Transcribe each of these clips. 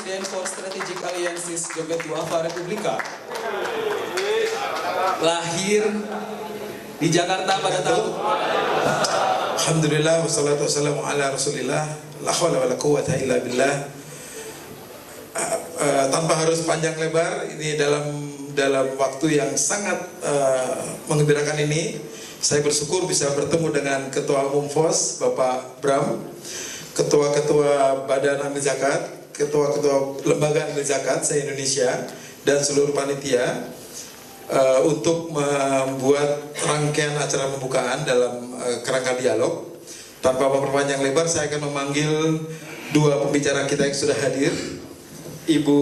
Presiden for Strategic Alliances Joget Duafa Republika. Lahir di Jakarta pada tahun. Alhamdulillah wassalatu wassalamu ala Rasulillah. La haula wala quwwata illa billah. Tanpa harus panjang lebar, ini dalam waktu yang sangat menggembirakan ini, saya bersyukur bisa bertemu dengan Ketua Umum FOS Bapak Bram, Ketua-ketua Badan Amil Zakat, Ketua-ketua Lembaga Amil Zakat se-Indonesia, dan seluruh panitia untuk membuat rangkaian acara pembukaan dalam kerangka dialog. Tanpa memperpanjang lebar, saya akan memanggil dua pembicara kita yang sudah hadir. Ibu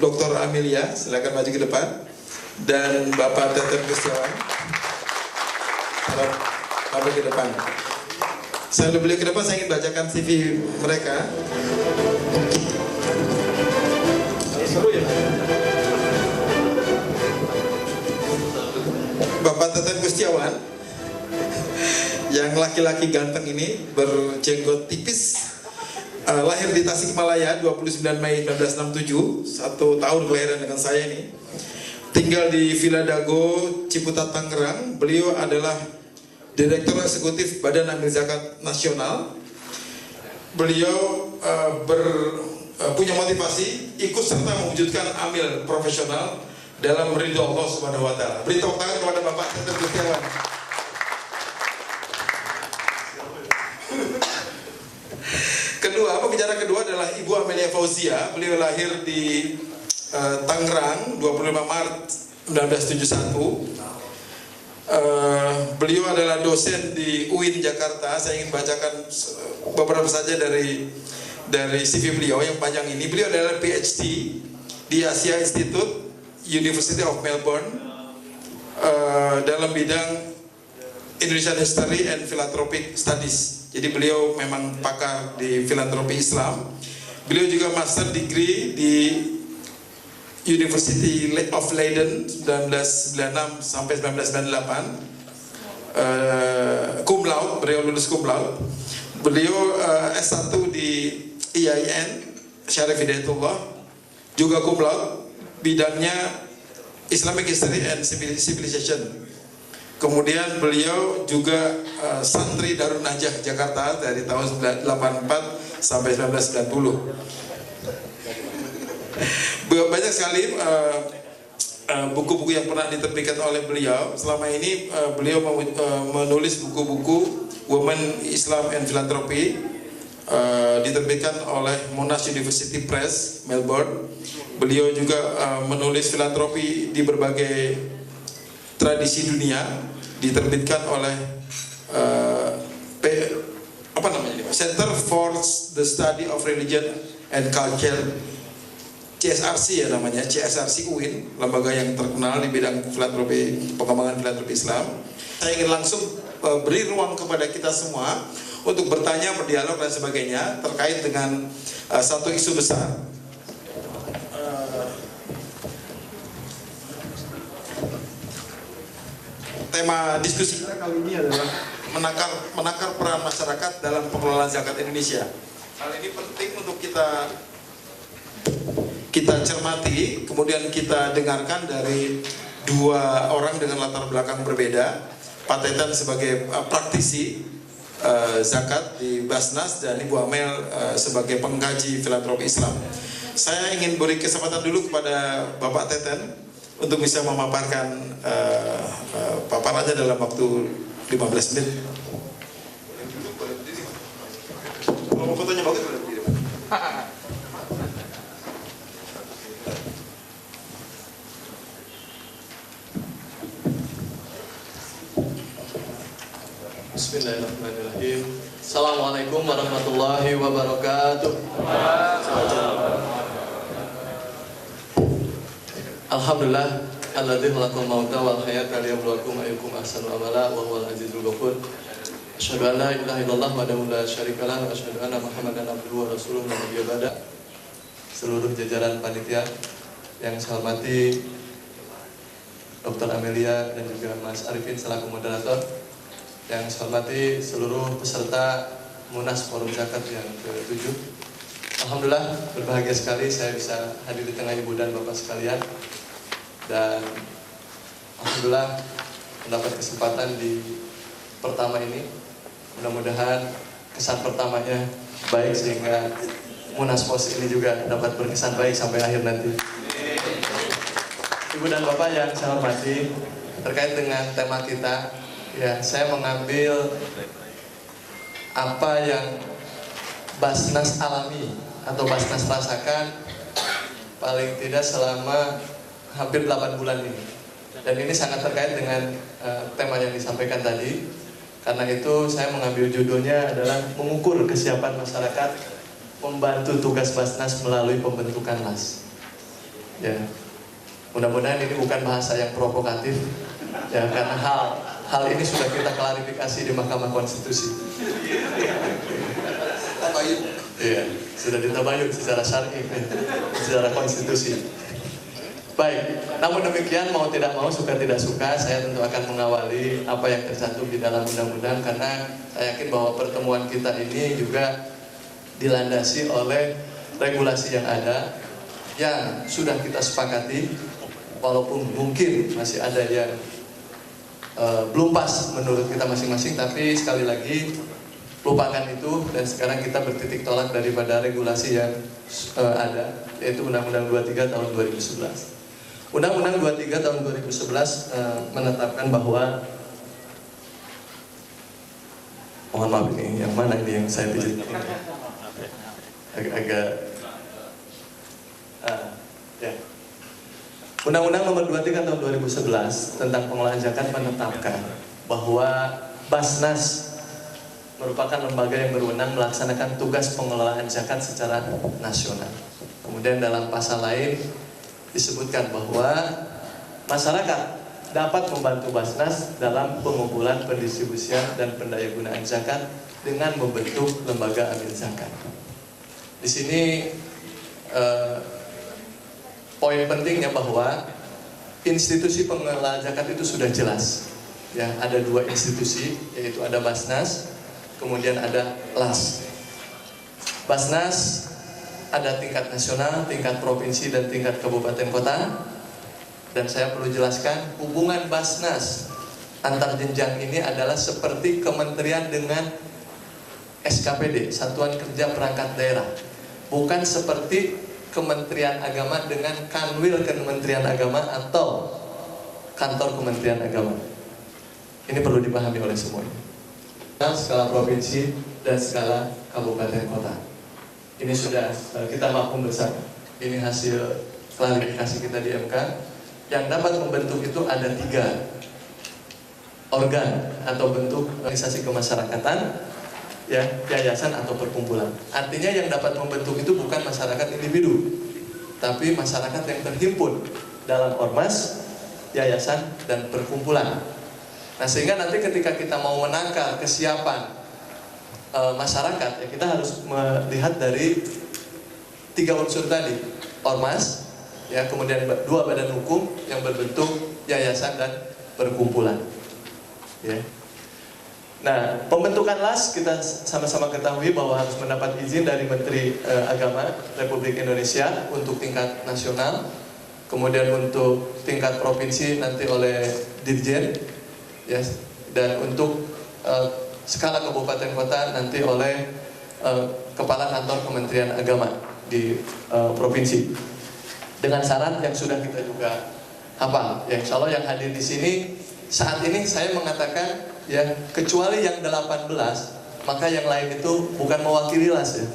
Dr. Amelia, silakan maju ke depan, dan Bapak Teten Gustiawan, maju ke depan. Sebelum beliau ke depan, saya ingin bacakan CV mereka. Seru ya? Bapak Teten Gustiawan, yang laki-laki ganteng ini, berjenggot tipis, lahir di Tasikmalaya 29 Mei 1967, 1 tahun kelahiran dengan saya ini. Tinggal di Villa Dago, Ciputat, Tangerang. Beliau adalah Direktur Eksekutif Badan Amil Zakat Nasional. Beliau punya motivasi ikut serta mewujudkan amil profesional dalam ridho Allah Subhanahu wa taala. Beri tepuk tangan kepada Bapak Teten Gustiawan. Pembicara kedua adalah Ibu Amelia Fauzia. Beliau lahir di Tangerang 25 Maret 1971. Beliau adalah dosen di UIN Jakarta. Saya ingin bacakan beberapa saja dari CV beliau yang panjang ini. Beliau adalah PhD di Asia Institute, University of Melbourne, dalam bidang Indonesian History and Philanthropic Studies. Jadi beliau memang pakar di filantropi Islam. Beliau juga master degree di University of Leiden 1996 sampai 1998. Cum laude, beliau lulus cum laude. Beliau S1 di IAIN Syarif Hidayatullah, juga cum laude, bidangnya Islamic History and Civilization. Kemudian beliau juga santri Darun Najah Jakarta dari tahun 1984 sampai 1990. Banyak sekali buku-buku yang pernah diterbitkan oleh beliau. Selama ini beliau menulis buku-buku Women, Islam and Philanthropy, diterbitkan oleh Monash University Press, Melbourne. Beliau juga menulis filantropi di berbagai tradisi dunia, diterbitkan oleh Center for the Study of Religion and Culture, CSRC ya namanya, CSRC UIN, lembaga yang terkenal di bidang filantropi, pengembangan filantropi Islam. Saya ingin langsung beri ruang kepada kita semua untuk bertanya, berdialog dan sebagainya terkait dengan satu isu besar. Tema diskusi kita kali ini adalah menakar peran masyarakat dalam pengelolaan zakat Indonesia. Hal ini penting untuk kita cermati, kemudian kita dengarkan dari dua orang dengan latar belakang berbeda. Pak Teten sebagai praktisi zakat di Basnas dan Ibu Amel sebagai pengkaji filantropi Islam. Saya ingin beri kesempatan dulu kepada Bapak Teten untuk bisa memaparkan paparannya dalam waktu 15 menit. Kalau fotonya bagus boleh berdiri. Bismillahirrahmanirrahim. Assalamualaikum warahmatullahi wabarakatuh. Alhamdulillah, alladzi khalaqal mauta wal hayata liyabluwakum ayyukum ahsanu amala wa huwal azizul ghafur. Asyhadu an la ilaha illallah wahdahu la syarika lahu wa asyhadu anna Muhammadan abduhu wa rasuluhu la nabiyya ba'da. Seluruh jajaran panitia yang saya hormati, Dr. Amelia dan juga Mas Arifin selaku moderator, yang saya hormati seluruh peserta Munas Forum Zakat yang ke-7, Alhamdulillah berbahagia sekali saya bisa hadir di tengah ibu dan bapak sekalian, dan alhamdulillah mendapat kesempatan di pertama ini. Mudah-mudahan kesan pertamanya baik sehingga Munaspos ini juga dapat berkesan baik sampai akhir nanti. Ibu dan bapak yang saya hormati, terkait dengan tema kita, ya saya mengambil apa yang Basnas alami atau Basnas rasakan paling tidak selama hampir 8 bulan ini. Dan ini sangat terkait dengan tema yang disampaikan tadi. Karena itu saya mengambil judulnya adalah mengukur kesiapan masyarakat membantu tugas Basnas melalui pembentukan LAS. Ya, mudah-mudahan ini bukan bahasa yang provokatif, ya, karena hal ini sudah kita klarifikasi di Mahkamah Konstitusi. Iya, sudah ditabayun secara syar'i, secara konstitusi. Baik, namun demikian mau tidak mau, suka tidak suka, saya tentu akan mengawali apa yang tercantum di dalam undang-undang, karena saya yakin bahwa pertemuan kita ini juga dilandasi oleh regulasi yang ada, yang sudah kita sepakati, walaupun mungkin masih ada yang belum pas menurut kita masing-masing, tapi sekali lagi lupakan itu, dan sekarang kita bertitik tolak daripada regulasi yang ada, yaitu Undang-Undang 23 tahun 2011. Undang-Undang 23 tahun 2011 menetapkan bahwa, mohon maaf ini yang mana ini yang saya pijit agak ya. Undang-Undang nomor 23 tahun 2011 tentang pengelolaan zakat menetapkan bahwa Basnas merupakan lembaga yang berwenang melaksanakan tugas pengelolaan zakat secara nasional. Kemudian dalam pasal lain disebutkan bahwa masyarakat dapat membantu Basnas dalam pengumpulan, pendistribusian, dan pendayagunaan zakat dengan membentuk lembaga amil zakat. Di sini poin pentingnya bahwa institusi pengelola zakat itu sudah jelas. Ya, ada 2 institusi, yaitu ada Basnas, kemudian ada LAS. Basnas ada tingkat nasional, tingkat provinsi, dan tingkat kabupaten kota. Dan saya perlu jelaskan, hubungan Basnas antar jenjang ini adalah seperti kementerian dengan SKPD, Satuan Kerja Perangkat Daerah. Bukan seperti Kementerian Agama dengan Kanwil Kementerian Agama atau Kantor Kementerian Agama. Ini perlu dipahami oleh semuanya. Skala provinsi dan skala kabupaten kota. Ini sudah kita maklum bersama. Ini hasil klarifikasi kita di MK. Yang dapat membentuk itu ada 3 organ atau bentuk organisasi kemasyarakatan, ya, yayasan atau perkumpulan. Artinya yang dapat membentuk itu bukan masyarakat individu, tapi masyarakat yang terhimpun dalam ormas, yayasan, dan perkumpulan. Nah, sehingga nanti ketika kita mau menangkal kesiapan masyarakat, ya, kita harus melihat dari 3 unsur tadi, ormas, ya, kemudian 2 badan hukum yang berbentuk yayasan dan perkumpulan, ya. Nah, pembentukan LAS kita sama-sama ketahui bahwa harus mendapat izin dari Menteri Agama Republik Indonesia untuk tingkat nasional, kemudian untuk tingkat provinsi nanti oleh Dirjen, ya, dan untuk skala kabupaten kota nanti oleh Kepala Kantor Kementerian Agama di provinsi. Dengan syarat yang sudah kita juga hafal. Ya, insya Allah yang hadir di sini saat ini saya mengatakan, ya, kecuali yang 18, maka yang lain itu bukan mewakili LAS, ya,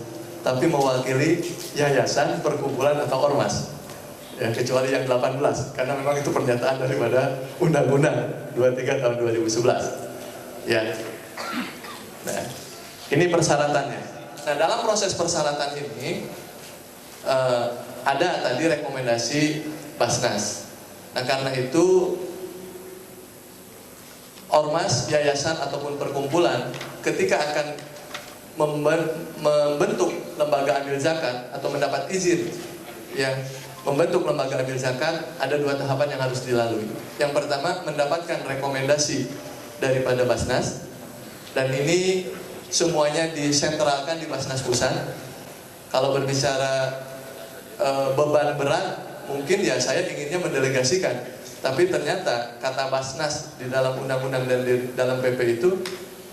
tapi mewakili yayasan, perkumpulan, atau ormas. Ya, kecuali yang 18, karena memang itu pernyataan daripada Undang-Undang 23 tahun 2011. Ya. Nah, ini persyaratannya. Nah, dalam proses persyaratan ini ada tadi rekomendasi Basnas. Nah, karena itu ormas, yayasan, ataupun perkumpulan ketika akan membentuk lembaga amil zakat atau mendapat izin, ya, membentuk lembaga amil zakat, ada 2 tahapan yang harus dilalui. Yang pertama, mendapatkan rekomendasi daripada Basnas, dan ini semuanya disentralkan di Basnas Pusat. Kalau berbicara beban berat, mungkin ya saya inginnya mendelegasikan. Tapi ternyata kata Basnas di dalam undang-undang dan di dalam PP itu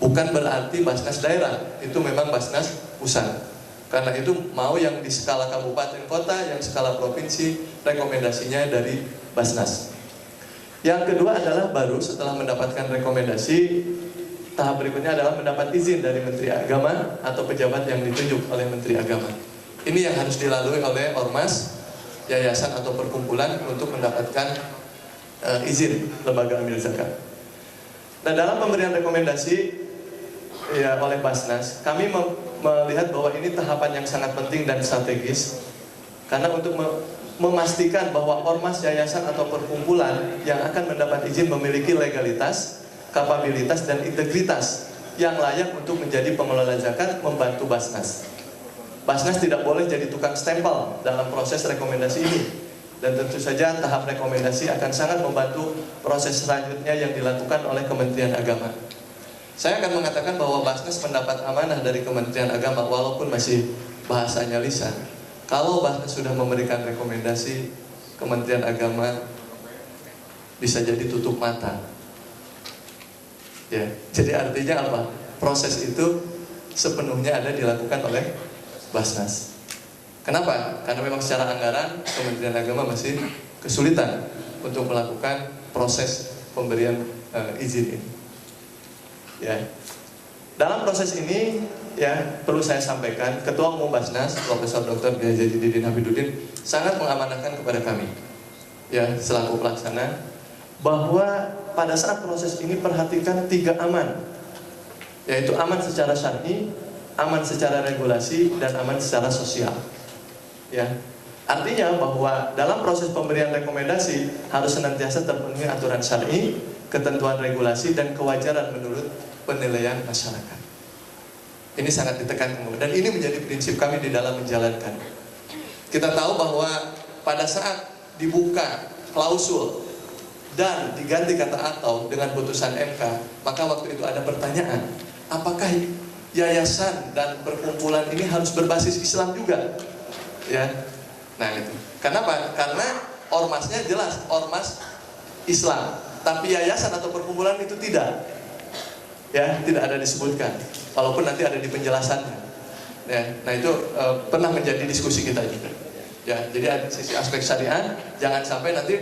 bukan berarti Basnas daerah, itu memang Basnas pusat. Karena itu mau yang di skala kabupaten kota, yang skala provinsi, rekomendasinya dari Basnas. Yang kedua adalah baru setelah mendapatkan rekomendasi, tahap berikutnya adalah mendapat izin dari Menteri Agama atau pejabat yang ditunjuk oleh Menteri Agama. Ini yang harus dilalui oleh ormas, yayasan atau perkumpulan untuk mendapatkan izin lembaga amil zakat. Nah, dalam pemberian rekomendasi ya oleh Basnas, kami melihat bahwa ini tahapan yang sangat penting dan strategis, karena untuk memastikan bahwa ormas, yayasan atau perkumpulan yang akan mendapat izin memiliki legalitas, kapabilitas dan integritas yang layak untuk menjadi pengelola zakat membantu Basnas. Basnas tidak boleh jadi tukang stempel dalam proses rekomendasi ini. Dan tentu saja tahap rekomendasi akan sangat membantu proses selanjutnya yang dilakukan oleh Kementerian Agama. Saya akan mengatakan bahwa Basnas mendapat amanah dari Kementerian Agama walaupun masih bahasanya lisan. Kalau Basnas sudah memberikan rekomendasi, Kementerian Agama bisa jadi tutup mata. Ya, jadi artinya apa? Proses itu sepenuhnya ada dilakukan oleh Basnas. Kenapa? Karena memang secara anggaran Kementerian Agama masih kesulitan untuk melakukan proses pemberian izin ini. Ya. Dalam proses ini ya perlu saya sampaikan, Ketua Umum Basnas Profesor Dr. Kiai Haji Didin Hamiduddin sangat mengamanahkan kepada kami ya selaku pelaksana bahwa pada saat proses ini perhatikan 3 aman, yaitu aman secara syar'i, aman secara regulasi, dan aman secara sosial. Ya, artinya bahwa dalam proses pemberian rekomendasi harus senantiasa terpenuhi aturan syar'i, ketentuan regulasi, dan kewajaran menurut penilaian masyarakat. Ini sangat ditekankan dan ini menjadi prinsip kami di dalam menjalankan. Kita tahu bahwa pada saat dibuka klausul dan diganti kata atau dengan putusan MK, maka waktu itu ada pertanyaan, apakah yayasan dan perkumpulan ini harus berbasis Islam juga? Ya, nah itu. Kenapa? Karena ormasnya jelas ormas Islam, tapi yayasan atau perkumpulan itu tidak. Ya, tidak ada disebutkan. Walaupun nanti ada di penjelasannya. Ya, nah itu pernah menjadi diskusi kita juga. Ya, jadi ada sisi aspek syariah, jangan sampai nanti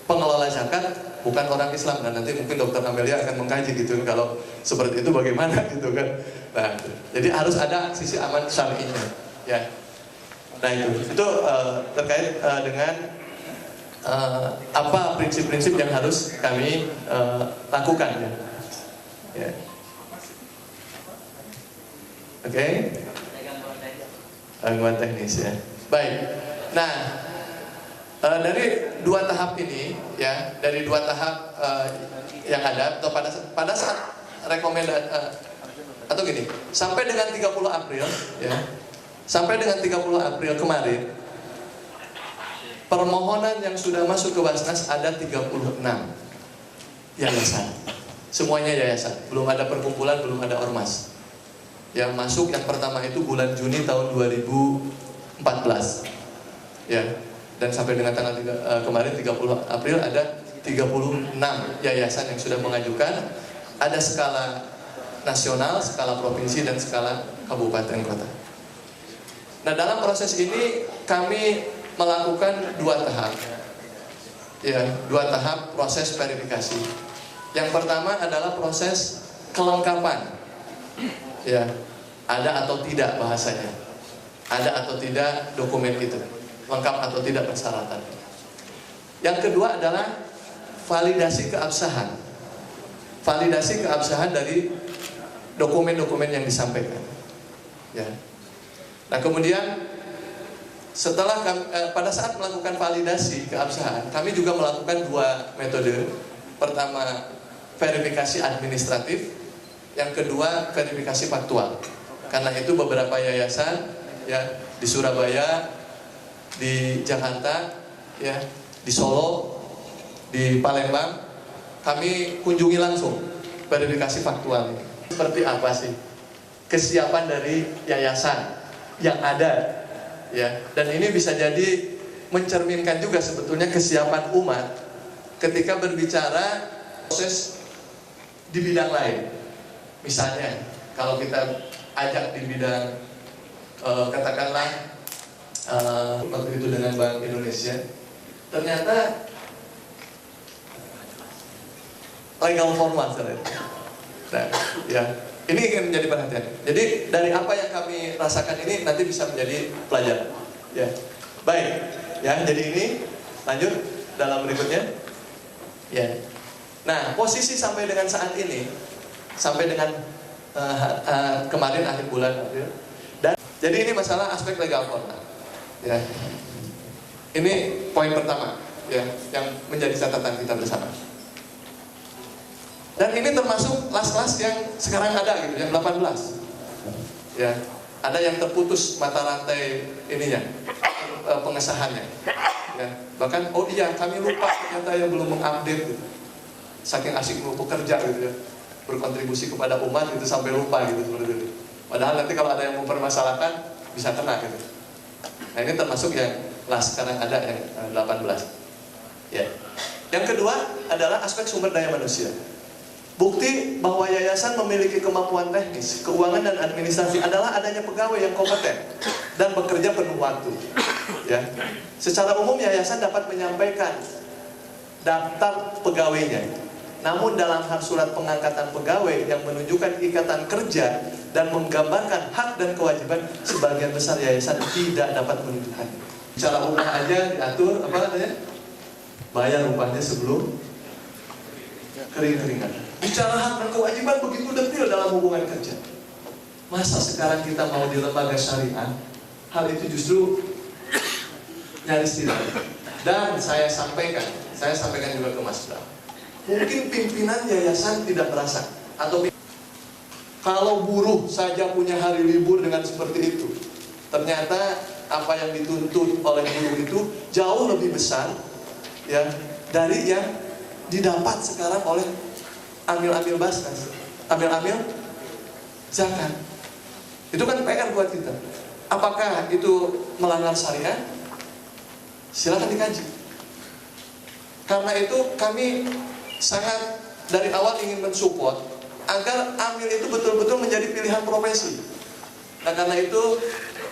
pengelola zakat bukan orang Islam, dan nanti mungkin Dr. Amelia akan mengkaji gitu kalau seperti itu bagaimana gitu kan. Nah, jadi harus ada sisi aman syar'inya. Ya. Nah itu terkait dengan apa prinsip-prinsip yang harus kami lakukan ya. Ya. Oke. Gangguan teknis ya. Baik. Nah, dari 2 tahap ini ya, dari 2 tahap yang ada atau pada saat rekomendasi atau gini, sampai dengan 30 April ya. Sampai dengan 30 April kemarin, permohonan yang sudah masuk ke Basnas ada 36 yayasan. Semuanya yayasan, belum ada perkumpulan, belum ada ormas. Yang masuk yang pertama itu bulan Juni tahun 2014. Ya, dan sampai dengan tanggal kemarin 30 April ada 36 yayasan yang sudah mengajukan. Ada skala nasional, skala provinsi, dan skala kabupaten kota. Nah, dalam proses ini kami melakukan 2 tahap. Ya, 2 tahap proses verifikasi. Yang pertama adalah proses kelengkapan. Ya, ada atau tidak bahasanya. Ada atau tidak dokumen itu. Lengkap atau tidak persyaratan. Yang kedua adalah validasi keabsahan. Validasi keabsahan dari dokumen-dokumen yang disampaikan. Ya. Nah, kemudian setelah pada saat melakukan validasi keabsahan, kami juga melakukan 2 metode. Pertama, verifikasi administratif, yang kedua verifikasi faktual. Karena itu beberapa yayasan ya di Surabaya, di Jakarta, ya, di Solo, di Palembang, kami kunjungi langsung verifikasi faktual ini. Seperti apa sih kesiapan dari yayasan yang ada ya. Dan ini bisa jadi mencerminkan juga sebetulnya kesiapan umat ketika berbicara proses di bidang lain. Misalnya kalau kita ajak di bidang katakanlah waktu itu dengan Bank Indonesia, ternyata legal formal ternyata. Nah, ya, ini ingin menjadi perhatian. Jadi dari apa yang kami rasakan ini nanti bisa menjadi pelajaran. Ya, baik. Ya, jadi ini lanjut dalam berikutnya. Ya. Nah, posisi sampai dengan saat ini, sampai dengan kemarin akhir bulan April. Dan jadi ini masalah aspek legal formal. Ya. Ini poin pertama, ya, yang menjadi catatan kita bersama. Dan ini termasuk las-las yang sekarang ada gitu, yang 18. Ya, ada yang terputus mata rantai ininya, pengesahannya. Ya, bahkan oh iya kami lupa ternyata yang belum mengupdate gitu. Saking asik bekerja gitu ya, berkontribusi kepada umat itu sampai lupa gitu seperti itu. Padahal nanti kalau ada yang mempermasalahkan bisa kena gitu. Nah, ini termasuk yang las sekarang ada yang 18. Ya. Yang kedua adalah aspek sumber daya manusia. Bukti bahwa yayasan memiliki kemampuan teknis, keuangan dan administrasi adalah adanya pegawai yang kompeten dan bekerja penuh waktu. Ya. Secara umum yayasan dapat menyampaikan daftar pegawainya. Namun dalam hal surat pengangkatan pegawai yang menunjukkan ikatan kerja dan menggambarkan hak dan kewajiban, sebagian besar yayasan tidak dapat menunjukkan. Secara umum aja diatur apa katanya? Bayar upahnya sebelum kering-keringan. Bicara hak dan kewajiban begitu detail dalam hubungan kerja. Masa sekarang kita mau di lembaga syariah, hal itu justru nyaris tidak. Dan saya sampaikan juga ke Mas Bram. Mungkin pimpinan yayasan tidak merasa, atau kalau buruh saja punya hari libur dengan seperti itu, ternyata apa yang dituntut oleh buruh itu jauh lebih besar, ya, dari yang didapat sekarang oleh amil-amil basnas, amil-amil zakat. Itu kan PR buat kita. Apakah itu melanggar syariat? Silakan dikaji. Karena itu kami sangat dari awal ingin mensupport agar amil itu betul-betul menjadi pilihan profesi. Nah, karena itu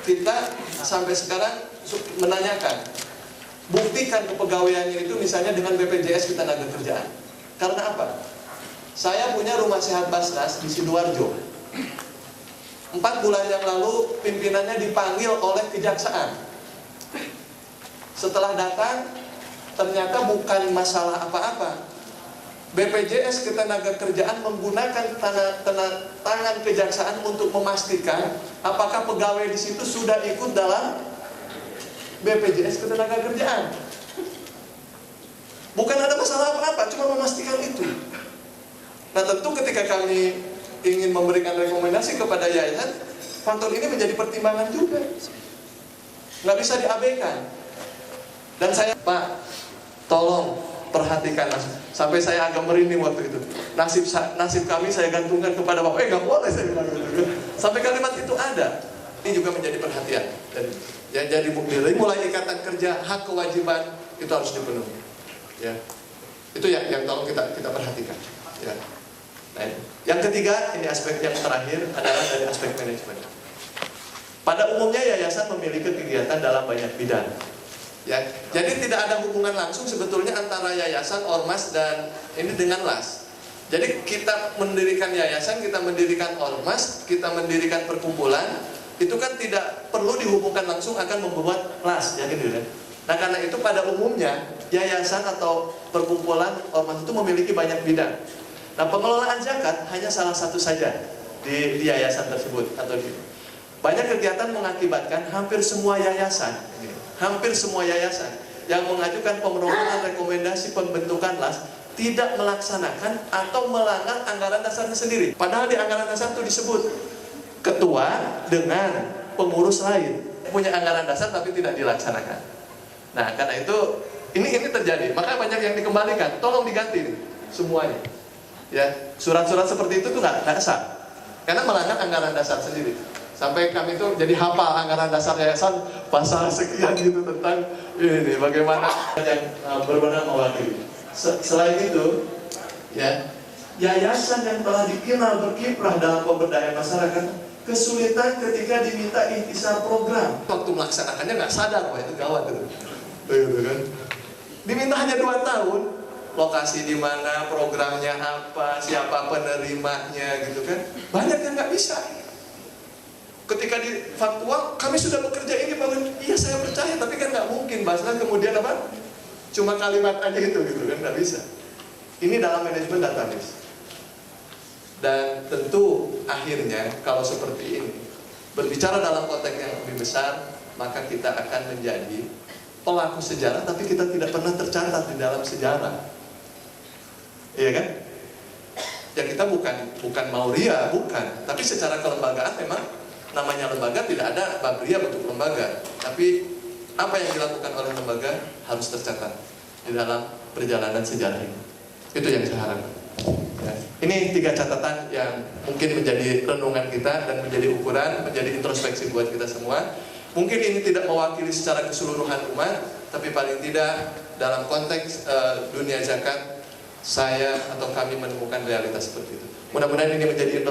kita sampai sekarang menanyakan, buktikan kepegawaiannya itu misalnya dengan BPJS Ketenagakerjaan. Karena apa? Saya punya rumah sehat Basnas di Sidoarjo. 4 bulan yang lalu pimpinannya dipanggil oleh kejaksaan. Setelah datang, ternyata bukan masalah apa-apa. BPJS Ketenagakerjaan menggunakan tangan kejaksaan untuk memastikan apakah pegawai di situ sudah ikut dalam BPJS Ketenagakerjaan. Bukan ada masalah apa-apa, cuma memastikan itu. Nah, tentu ketika kami ingin memberikan rekomendasi kepada yayasan, faktor ini menjadi pertimbangan juga. Nggak bisa diabaikan. Dan saya, Pak, tolong perhatikan, sampai saya agak merinding waktu itu. Nasib kami saya gantungkan kepada Bapak. Nggak boleh saya bilang gitu. Sampai kalimat itu ada. Ini juga menjadi perhatian. Jadi mulai ikatan kerja, hak kewajiban itu harus dipenuhi. Ya, itu yang tolong kita perhatikan. Ya. Nah, yang ketiga, ini aspek yang terakhir adalah dari aspek manajemen. Pada umumnya yayasan memiliki kegiatan dalam banyak bidang. Ya, jadi tidak ada hubungan langsung sebetulnya antara yayasan, ormas dan ini dengan las. Jadi kita mendirikan yayasan, kita mendirikan ormas, kita mendirikan perkumpulan, itu kan tidak perlu dihubungkan langsung akan membuat las, ya gitu ya. Nah, karena itu pada umumnya yayasan atau perkumpulan ormas itu memiliki banyak bidang. Nah, pengelolaan zakat hanya salah satu saja di yayasan tersebut atau di banyak kegiatan mengakibatkan hampir semua yayasan yang mengajukan permohonan rekomendasi pembentukan las tidak melaksanakan atau melanggar anggaran dasarnya sendiri. Padahal di anggaran dasar itu disebut ketua dengan pengurus lain punya anggaran dasar tapi tidak dilaksanakan. Nah, karena itu ini terjadi. Maka banyak yang dikembalikan. Tolong diganti nih semuanya. Ya, surat-surat seperti itu tuh nggak sah, karena melanggar anggaran dasar sendiri. Sampai kami itu jadi hafal anggaran dasar yayasan pasal sekian gitu tentang ini bagaimana yang berwenang mewakili. Selain itu, ya, yayasan yang telah dikenal berkiprah dalam pemberdayaan masyarakat kesulitan ketika diminta intisar program. Waktu melaksanakannya nggak sadar, wah itu gawat itu. Begitu kan? Diminta hanya 2 tahun, lokasi di mana, programnya apa, siapa penerimanya gitu kan. Banyak yang nggak bisa. Ketika di faktual, kami sudah bekerja ini bangun, iya saya percaya, tapi kan nggak mungkin, bahasanya kemudian apa? Cuma kalimat aja gitu kan, nggak bisa. Ini dalam manajemen database. Dan tentu akhirnya kalau seperti ini, berbicara dalam konteks yang lebih besar, maka kita akan menjadi pelaku sejarah, tapi kita tidak pernah tercatat di dalam sejarah. Iya kan? Ya kita bukan Mauria, bukan. Tapi secara kelembagaan memang namanya lembaga, tidak ada babria bentuk lembaga. Tapi apa yang dilakukan oleh lembaga harus tercatat di dalam perjalanan sejarah ini. Itu yang saya harapkan. Ya. Ini 3 catatan yang mungkin menjadi renungan kita dan menjadi ukuran, menjadi introspeksi buat kita semua. Mungkin ini tidak mewakili secara keseluruhan umat, tapi paling tidak dalam konteks dunia zakat, saya atau kami menemukan realitas seperti itu. Mudah-mudahan ini menjadi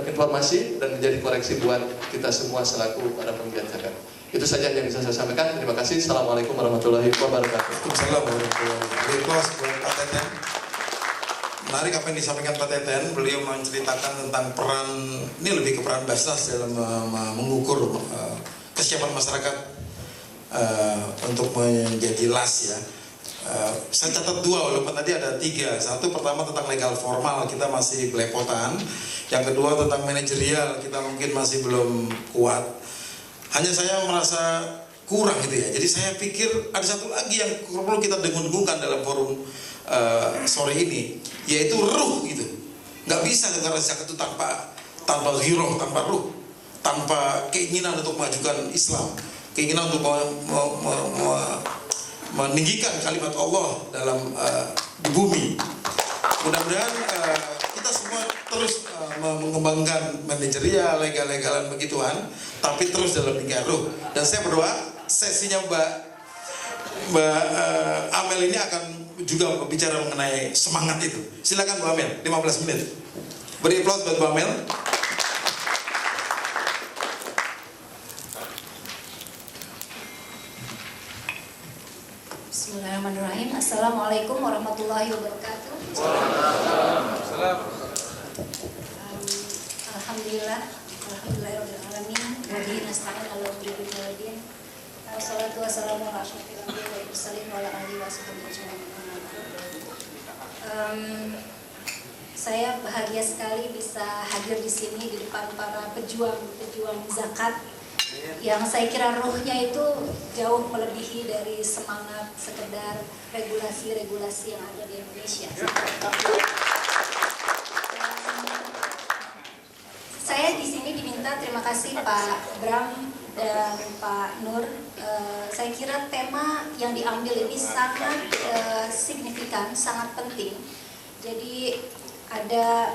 informasi dan menjadi koreksi buat kita semua selaku para penggiat zakat. Itu saja yang bisa saya sampaikan. Terima kasih. Assalamualaikum warahmatullahi wabarakatuh. Assalamualaikum warahmatullahi wabarakatuh. Close buat Pak Teten. Menarik apa yang disampaikan Pak Teten. Beliau menceritakan tentang peran, ini lebih ke peran Basnas dalam mengukur kesiapan masyarakat untuk menjadi las ya. Saya catat 2, walaupun tadi ada 3. Satu pertama tentang legal formal, kita masih belepotan. Yang kedua tentang manajerial, kita mungkin masih belum kuat. Hanya saya merasa kurang gitu ya. Jadi saya pikir ada satu lagi yang perlu kita dengung-dengungkan dalam forum sore ini, yaitu ruh gitu. Nggak bisa negara zakat itu tanpa giroh, tanpa ruh, tanpa keinginan untuk memajukan Islam, keinginan untuk meninggikan kalimat Allah dalam di bumi. Mudah-mudahan kita semua terus mengembangkan manajerial, legal-legalan begituan, tapi terus dalam lingkaran ruh. Dan saya berdoa sesinya Mbak Amel ini akan juga berbicara mengenai semangat itu. Silakan Mbak Amel, 15 menit. Beri aplaus buat Mbak Amel. Bismillahirrahmanirrahim. Assalamualaikum warahmatullahi wabarakatuh. Alhamdulillah, alhamdulillahirobbilalamin. Wabihi nasta'in ala umuri dunya waddin. Wassalatu wassalamu ala asyrofil anbiya'i wal mursalin wa ala alihi washabbihi ajmain. Saya bahagia sekali bisa hadir di sini di depan para pejuang zakat yang saya kira ruhnya itu jauh melebihi dari semangat sekedar regulasi-regulasi yang ada di Indonesia. Saya di sini diminta, terima kasih Pak Bram dan Pak Nur. Saya kira tema yang diambil ini sangat signifikan, sangat penting. Jadi ada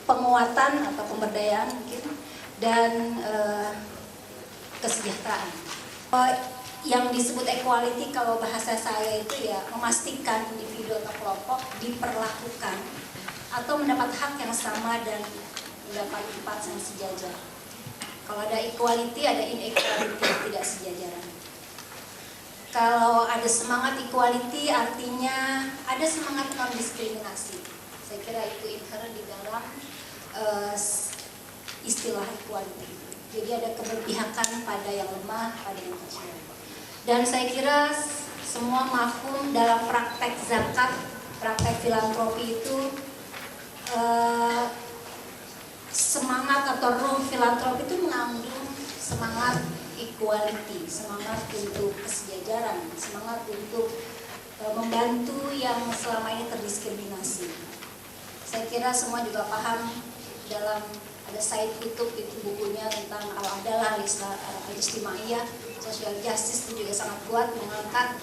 penguatan atau pemberdayaan mungkin dan kesejahteraan. Yang disebut equality kalau bahasa saya itu ya memastikan individu atau kelompok diperlakukan atau mendapat hak yang sama dan mendapat tempat yang sejajar. Kalau ada equality, ada inequality, tidak sejajaran. Kalau ada semangat equality artinya ada semangat non diskriminasi. Saya kira itu inherent di dalam istilah equality. Jadi ada keberpihakan pada yang lemah, pada yang kecil. Dan saya kira semua mafhum dalam praktek zakat, praktek filantropi itu semangat atau ruh filantropi itu mengandung semangat equality, semangat untuk kesejajaran, semangat untuk membantu yang selama ini terdiskriminasi. Saya kira semua juga paham dalam ada Said Kutub itu bukunya tentang al-adalah al-ijtimaiyah, social justice itu juga sangat kuat mengangkat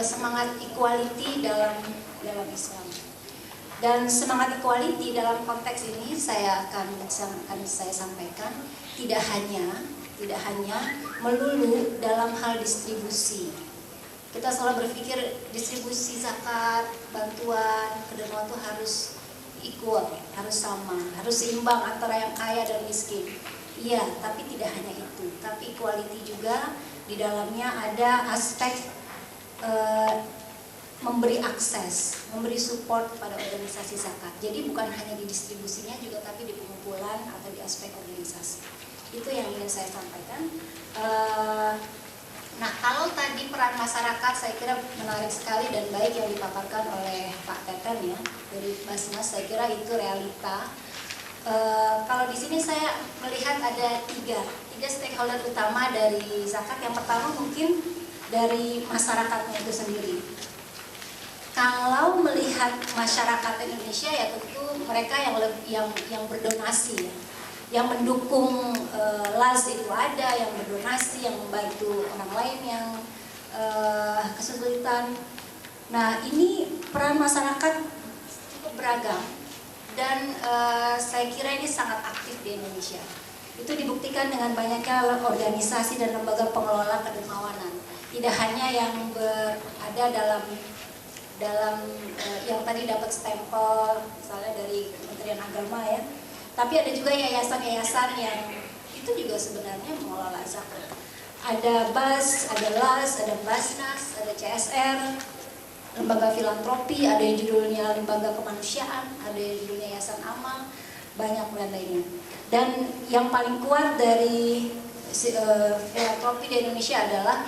semangat equality dalam Islam. Dan semangat equality dalam konteks ini akan saya sampaikan tidak hanya melulu dalam hal distribusi. Kita selalu berpikir distribusi zakat, bantuan, kedermawan itu harus equal, harus sama, harus seimbang antara yang kaya dan miskin. Iya, tapi tidak hanya itu. Tapi equality juga di dalamnya ada aspek memberi akses, memberi support pada organisasi zakat. Jadi bukan hanya di distribusinya juga, tapi di pengumpulan atau di aspek organisasi. Itu yang ingin saya sampaikan. Nah, kalau tadi peran masyarakat saya kira menarik sekali dan baik yang dipaparkan oleh Pak Teten ya dari Basnas. Saya kira itu realita. Kalau di sini saya melihat ada tiga stakeholder utama dari zakat. Yang pertama mungkin dari masyarakatnya itu sendiri. Kalau melihat masyarakat Indonesia ya tentu mereka yang berdonasi ya, yang mendukung LAS itu ada, yang berdonasi, yang membantu orang lain yang kesulitan. Nah ini peran masyarakat cukup beragam dan saya kira ini sangat aktif di Indonesia. Itu dibuktikan dengan banyaknya organisasi dan lembaga pengelola kedermawanan. Tidak hanya yang berada dalam yang tadi dapat stempel misalnya dari Kementerian Agama ya, tapi ada juga yayasan-yayasan yang itu juga sebenarnya mengelola zakat. Ada BAS, ada LAS, ada Basnas, ada CSR, lembaga filantropi, ada yang judulnya lembaga kemanusiaan, ada yang judulnya yayasan amal, banyak lainnya. Dan yang paling kuat dari filantropi di Indonesia adalah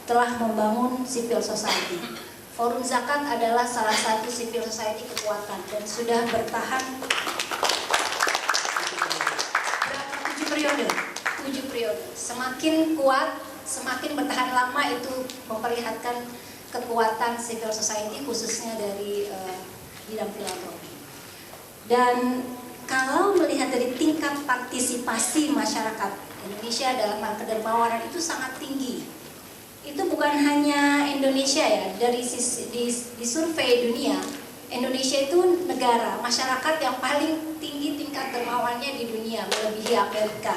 telah membangun civil society. Forum Zakat adalah salah satu civil society kekuatan dan sudah bertahan berapa 7 periode. Semakin kuat, semakin bertahan lama itu memperlihatkan kekuatan civil society khususnya dari bidang filantropi. Dan kalau melihat dari tingkat partisipasi masyarakat Indonesia dalam hal kedermawanan itu sangat tinggi. Itu bukan hanya Indonesia ya, dari di survei dunia, Indonesia itu negara, masyarakat yang paling tinggi tingkat dermawannya di dunia, melebihi Amerika.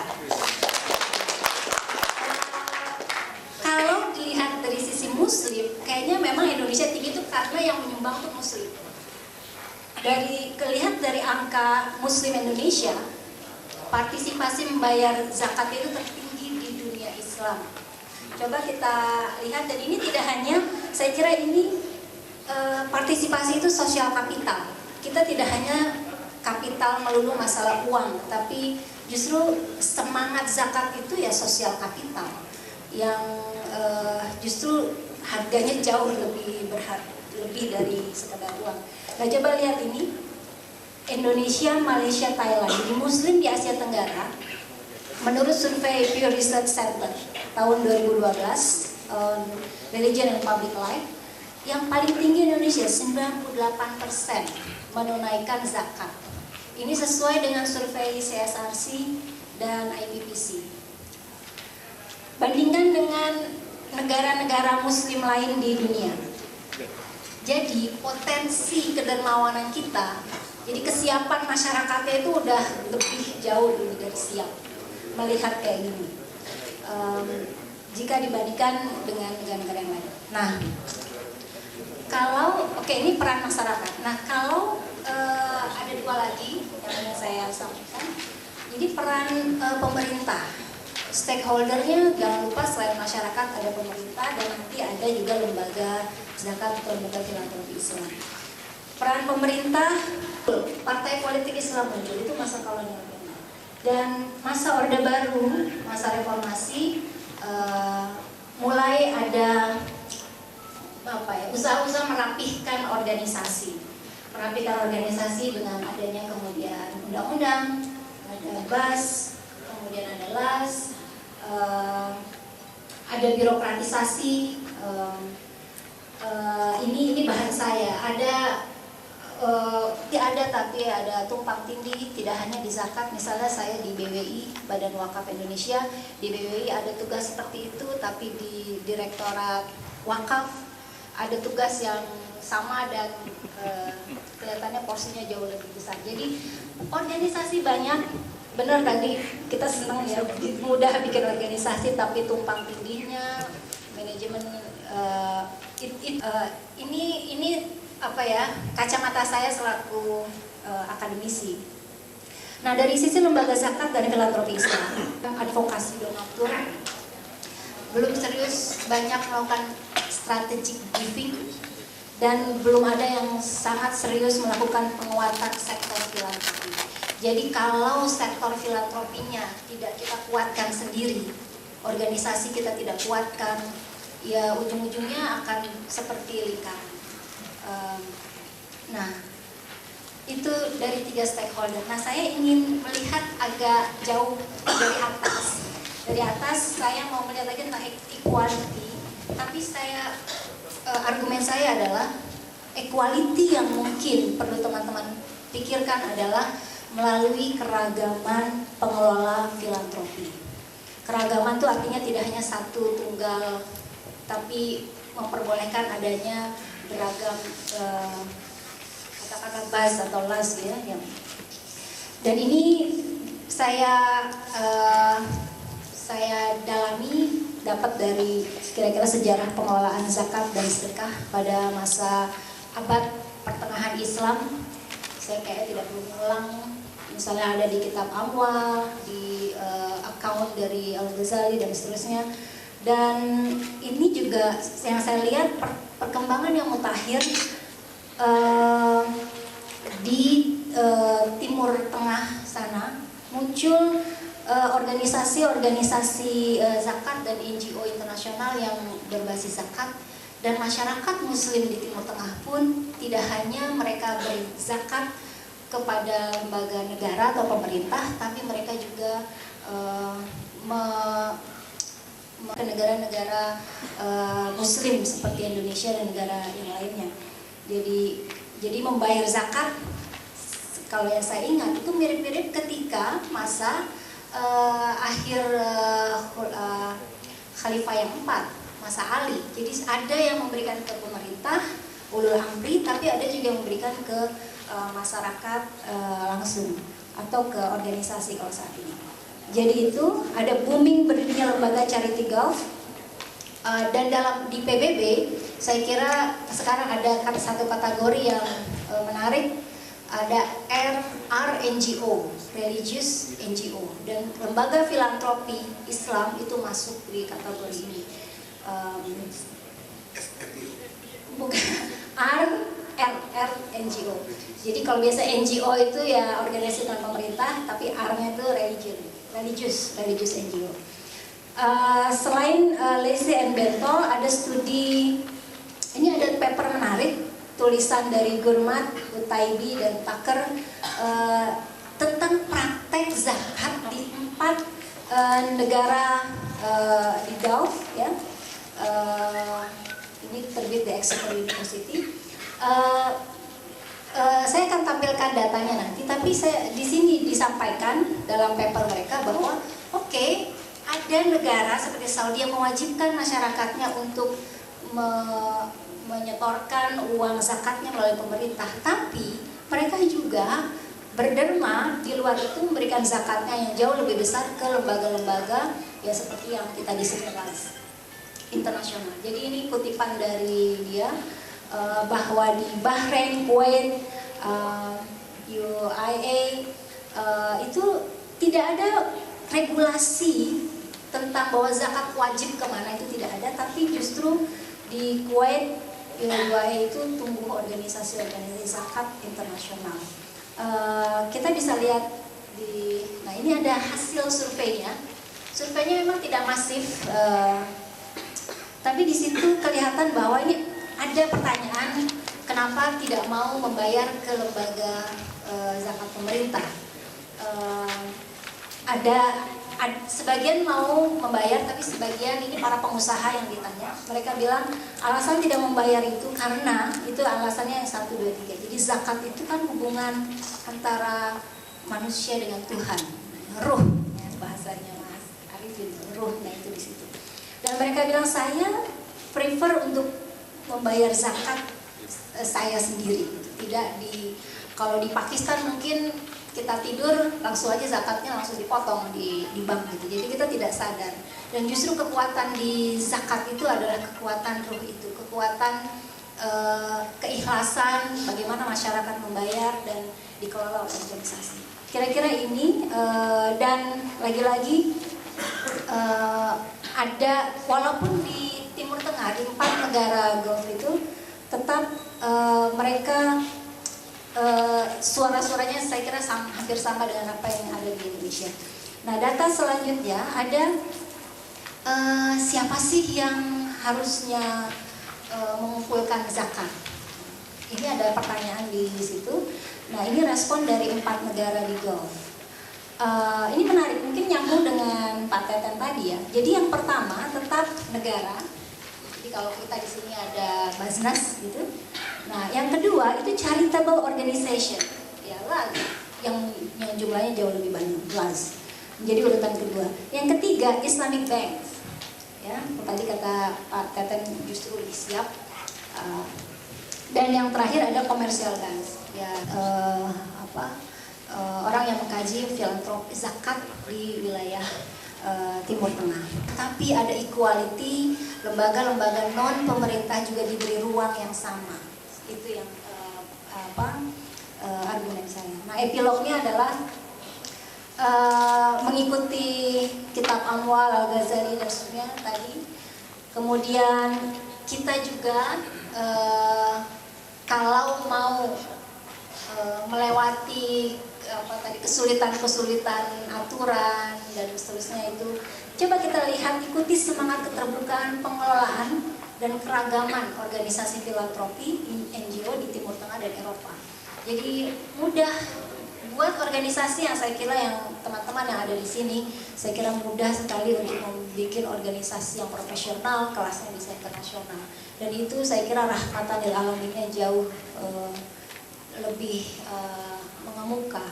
Kalau dilihat dari sisi muslim, kayaknya memang Indonesia tinggi itu karena yang menyumbang itu muslim. Kelihatan dari angka muslim Indonesia, partisipasi membayar zakat itu tertinggi di dunia Islam. Coba kita lihat, dan ini tidak hanya, saya kira ini partisipasi itu sosial kapital. Kita tidak hanya kapital melulu masalah uang, tapi justru semangat zakat itu ya sosial kapital yang justru harganya jauh lebih dari sekedar uang. Nah coba lihat ini, Indonesia, Malaysia, Thailand, di Muslim di Asia Tenggara. Menurut survei Pew Research Center tahun 2012, Religion and Public Life, yang paling tinggi Indonesia 98% menunaikan zakat. Ini sesuai dengan survei CSRC dan IPPC. Bandingkan dengan negara-negara Muslim lain di dunia. Jadi potensi kedermawanan kita, jadi kesiapan masyarakatnya itu udah lebih jauh dari siap melihat kayak gini. Jika dibandingkan dengan negara-negara yang lain. Nah, kalau ini peran masyarakat. Nah, kalau ada dua lagi yang ingin saya sampaikan. Jadi peran pemerintah, stakeholdernya jangan lupa selain masyarakat ada pemerintah dan nanti ada juga lembaga zakat atau lembaga filantropi Islam. Peran pemerintah, partai politik Islam muncul itu masa kolonial. Dan masa Orde Baru, masa reformasi, mulai ada usaha-usaha merapihkan organisasi dengan adanya kemudian undang-undang, ada BAS, kemudian ada LAS, ada birokratisasi. Ini bahan saya tapi ada tumpang tindih, tidak hanya di zakat. Misalnya saya di BWI, Badan Wakaf Indonesia, di BWI ada tugas seperti itu, tapi di Direktorat Wakaf ada tugas yang sama dan kelihatannya porsinya jauh lebih besar. Jadi organisasi banyak, benar tadi kita senang ya, mudah bikin organisasi tapi tumpang tindihnya manajemen ini apa ya, kacamata saya selaku akademisi. Nah, dari sisi lembaga zakat dan filantropi Islam, advokasi donatur belum serius banyak melakukan strategic giving dan belum ada yang sangat serius melakukan penguatan sektor filantropi. Jadi kalau sektor filantropinya tidak kita kuatkan sendiri, organisasi kita tidak kuatkan, ya ujung-ujungnya akan seperti lingkaran. Nah, itu dari 3 stakeholder. Nah, saya ingin melihat agak jauh dari atas. Dari atas saya mau melihat lagi tentang equality, tapi argumen saya adalah equality yang mungkin perlu teman-teman pikirkan adalah melalui keragaman pengelola filantropi. Keragaman itu artinya tidak hanya satu tunggal, tapi memperbolehkan adanya beragam katakanlah buzz atau las ya. Dan ini saya dalami dapat dari kira-kira sejarah pengelolaan zakat dan sedekah pada masa abad pertengahan Islam. Saya kayak tidak perlu mengulang, misalnya ada di kitab Amwal, di account dari Al-Ghazali dan seterusnya. Dan ini juga yang saya lihat perkembangan yang mutakhir di Timur Tengah sana muncul organisasi-organisasi zakat dan NGO internasional yang berbasis zakat, dan masyarakat muslim di Timur Tengah pun tidak hanya mereka berzakat kepada lembaga negara atau pemerintah, tapi mereka juga ke negara-negara muslim seperti Indonesia dan negara yang lainnya. Jadi membayar zakat, kalau yang saya ingat itu mirip-mirip ketika masa akhir Khalifah yang 4, masa Ali. Jadi ada yang memberikan ke pemerintah, ulul amri, tapi ada juga yang memberikan ke masyarakat langsung atau ke organisasi kalau saat ini. Jadi itu ada booming berdirinya lembaga Charity Gulf, dan di PBB saya kira sekarang ada satu kategori yang menarik, ada RNGO, Religious NGO, dan lembaga filantropi Islam itu masuk di kategori ini. Bukan RNGO. Jadi kalau biasa NGO itu ya organisasi non pemerintah, tapi R-nya itu religious NGO. Selain Lacy and Bentol, ada studi, ini ada paper menarik, tulisan dari Gurmat, Utaibi, dan Tucker tentang praktek zakat di 4 negara di Gulf, ya. Ini terbit di Exeter University. Saya akan tampilkan datanya nanti, tapi di sini disampaikan dalam paper mereka bahwa ada negara seperti Saudi yang mewajibkan masyarakatnya untuk menyetorkan uang zakatnya melalui pemerintah, tapi mereka juga berderma di luar itu memberikan zakatnya yang jauh lebih besar ke lembaga-lembaga ya seperti yang kita disebutkan internasional. Jadi ini kutipan dari dia bahwa di Bahrain, Kuwait, UAE itu tidak ada regulasi tentang bahwa zakat wajib kemana, itu tidak ada, tapi justru di Kuwait, UAE itu tumbuh organisasi-organisasi zakat internasional. Kita bisa lihat nah ini ada hasil surveinya. Surveinya memang tidak masif, tapi di situ kelihatan bahwa ini ada pertanyaan kenapa tidak mau membayar ke lembaga zakat pemerintah. Ada sebagian mau membayar, tapi sebagian ini para pengusaha yang ditanya, mereka bilang alasan tidak membayar itu karena itu alasannya yang 1, 2, 3. Jadi zakat itu kan hubungan antara manusia dengan Tuhan, ruh ya, bahasanya Mas Arifin, ruh, nah itu di situ. Dan mereka bilang saya prefer untuk membayar zakat saya sendiri. Tidak kalau di Pakistan mungkin kita tidur langsung aja zakatnya langsung dipotong di bank gitu. Jadi kita tidak sadar. Dan justru kekuatan di zakat itu adalah kekuatan ruh itu, kekuatan keikhlasan bagaimana masyarakat membayar dan dikelola oleh organisasi. Kira-kira ini dan lagi-lagi ada walaupun di Timur Tengah di 4 negara Gulf itu tetap mereka suara-suaranya saya kira hampir sama dengan apa yang ada di Indonesia. Nah, data selanjutnya ada siapa sih yang harusnya mengumpulkan zakat? Ini ada pertanyaan di situ. Nah, ini respon dari 4 negara di Gulf. Ini menarik, mungkin nyambung dengan Pak Teten tadi ya. Jadi yang pertama tetap negara. Jadi kalau kita di sini ada Basnas gitu. Nah, yang kedua itu charitable organization. Ya, LAS yang jumlahnya jauh lebih banyak, LAS. Menjadi urutan kedua. Yang ketiga Islamic Bank. Ya, tadi kata Pak Teten justru lebih siap. Dan yang terakhir ada commercial banks. Ya, orang yang mengkaji filantropi zakat di wilayah Timur Tengah. Tapi ada equality, lembaga-lembaga non pemerintah juga diberi ruang yang sama. Itu yang argumen saya. Nah, epilognya adalah mengikuti kitab Amwal Al-Ghazali dan sebagainya tadi. Kemudian kita juga kalau mau melewati kesulitan-kesulitan aturan dan seterusnya itu, coba kita lihat ikuti semangat keterbukaan pengelolaan dan keragaman organisasi filantropi NGO di Timur Tengah dan Eropa. Jadi mudah buat organisasi yang saya kira yang teman-teman yang ada di sini, saya kira mudah sekali untuk membuat organisasi yang profesional, kelasnya bisa internasional. Dan itu saya kira rahmatan lil alaminnya jauh lebih mengemuka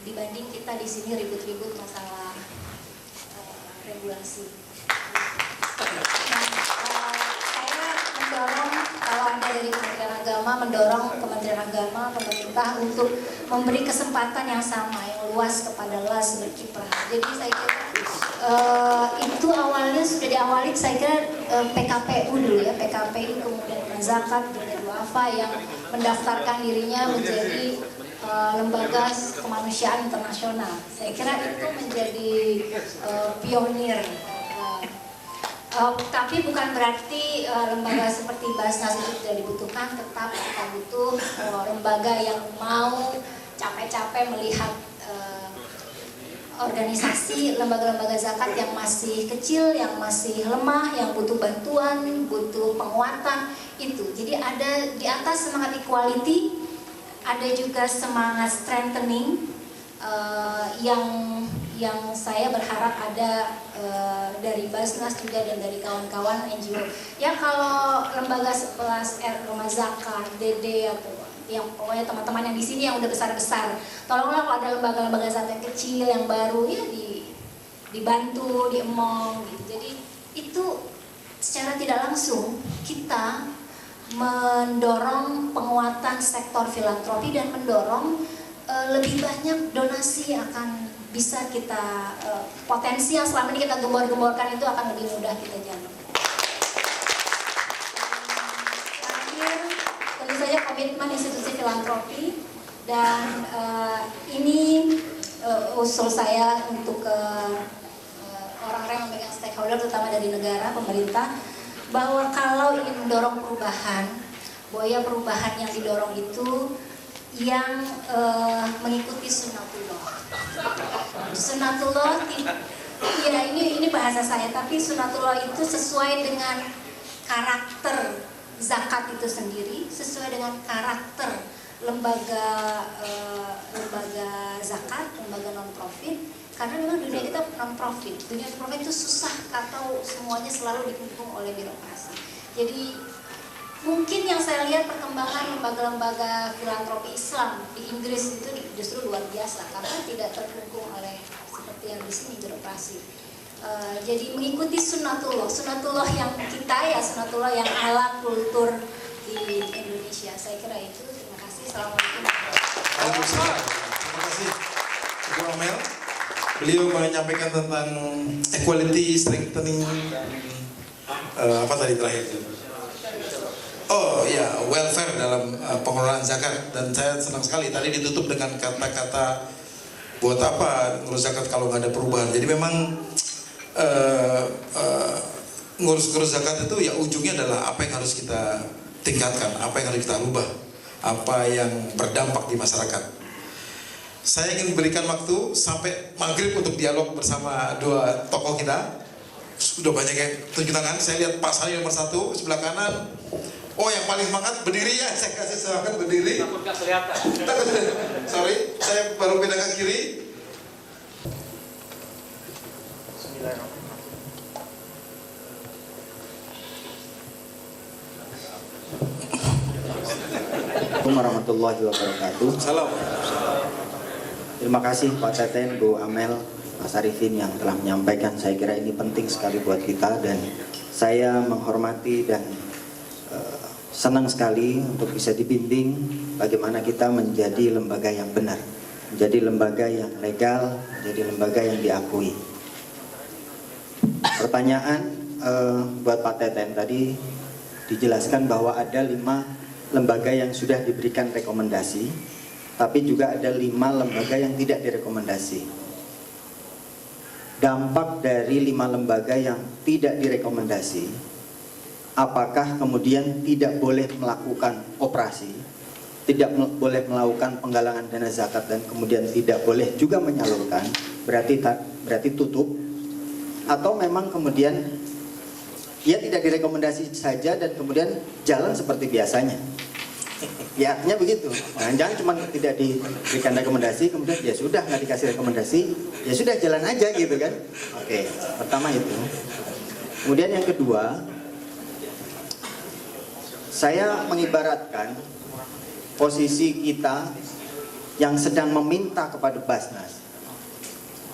dibanding kita di sini ribut-ribut masalah regulasi. Saya mendorong kalau ada dari Kementerian Agama, mendorong Kementerian Agama, pemerintah untuk memberi kesempatan yang sama, yang luas kepada LAS berkiprah. Jadi saya kira itu awalnya sudah diawali saya kira PKPU dulu ya, PKPU kemudian Zakat dan Wafa yang mendaftarkan dirinya menjadi lembaga kemanusiaan internasional. Saya kira itu menjadi pionir. Tapi bukan berarti lembaga seperti Basnas itu tidak dibutuhkan, tetap kita butuh lembaga yang mau capek-capek melihat organisasi lembaga-lembaga zakat yang masih kecil, yang masih lemah, yang butuh bantuan, butuh penguatan itu. Jadi ada di atas semangat equality, ada juga semangat strengthening yang saya berharap ada dari Basnas juga dan dari kawan-kawan NGO. Ya kalau lembaga sekelas Rumah Zakat, DD atau yang pokoknya teman-teman yang di sini yang udah besar-besar, tolonglah kalau ada lembaga-lembaga zakat yang kecil yang baru ya dibantu, diemong gitu. Jadi itu secara tidak langsung kita mendorong penguatan sektor filantropi dan mendorong lebih banyak donasi akan bisa kita potensi yang selama ini kita gembor-gemborkan itu akan lebih mudah kita jalani. Terakhir, tentu saja komitmen institusi filantropi dan ini usul saya untuk ke orang-orang yang memegang stakeholder terutama dari negara, pemerintah, bahwa kalau ingin mendorong perubahan, bahwa perubahan yang didorong itu yang mengikuti sunnatullah. Sunnatullah, ya ini bahasa saya, tapi sunnatullah itu sesuai dengan karakter zakat itu sendiri, sesuai dengan karakter lembaga zakat, lembaga non-profit. Karena memang dunia kita non-profit, dunia non-profit itu susah atau semuanya selalu dikepung oleh birokrasi. Jadi mungkin yang saya lihat perkembangan lembaga-lembaga filantropi Islam di Inggris itu justru luar biasa karena tidak terkungkung oleh seperti yang di sini birokrasi. Jadi mengikuti sunnatullah yang kita ya, sunnatullah yang ala kultur di Indonesia. Saya kira itu. Terima kasih. Assalamualaikum. Waalaikumsalam. Terima kasih Ibu Amel. Beliau menyampaikan tentang equality, strengthening, apa tadi terakhir? Oh ya, welfare dalam pengelolaan zakat. Dan saya senang sekali tadi ditutup dengan kata-kata buat apa ngurus zakat kalau nggak ada perubahan. Jadi memang ngurus zakat itu ya ujungnya adalah apa yang harus kita tingkatkan, apa yang harus kita rubah, apa yang berdampak di masyarakat. Saya ingin berikan waktu sampai maghrib untuk dialog bersama dua tokoh kita. Sudah banyak yang tunjuk tangan. Saya lihat Pak Sari nomor 1 sebelah kanan. Oh, yang paling semangat berdiri ya. Saya kasih silakan berdiri. Takut nggak kelihatan. Sorry, saya baru pindah ke kiri. Assalamualaikum warahmatullahi wabarakatuh. Salam. Terima kasih Pak Teten, Bu Amel, Mas Arifin yang telah menyampaikan. Saya kira ini penting sekali buat kita dan saya menghormati dan senang sekali untuk bisa dibimbing bagaimana kita menjadi lembaga yang benar, menjadi lembaga yang legal, menjadi lembaga yang diakui. Pertanyaan buat Pak Teten tadi dijelaskan bahwa ada 5 lembaga yang sudah diberikan rekomendasi, tapi juga ada 5 lembaga yang tidak direkomendasi. Dampak dari 5 lembaga yang tidak direkomendasi, apakah kemudian tidak boleh melakukan operasi, tidak boleh melakukan penggalangan dana zakat dan kemudian tidak boleh juga menyalurkan, berarti tutup, atau memang kemudian ya tidak direkomendasi saja dan kemudian jalan seperti biasanya. Ya artinya begitu. Nah, jangan cuma tidak diberikan rekomendasi kemudian ya sudah nggak dikasih rekomendasi, ya sudah jalan aja gitu kan. Oke, pertama itu. Kemudian yang kedua, saya mengibaratkan posisi kita yang sedang meminta kepada Basnas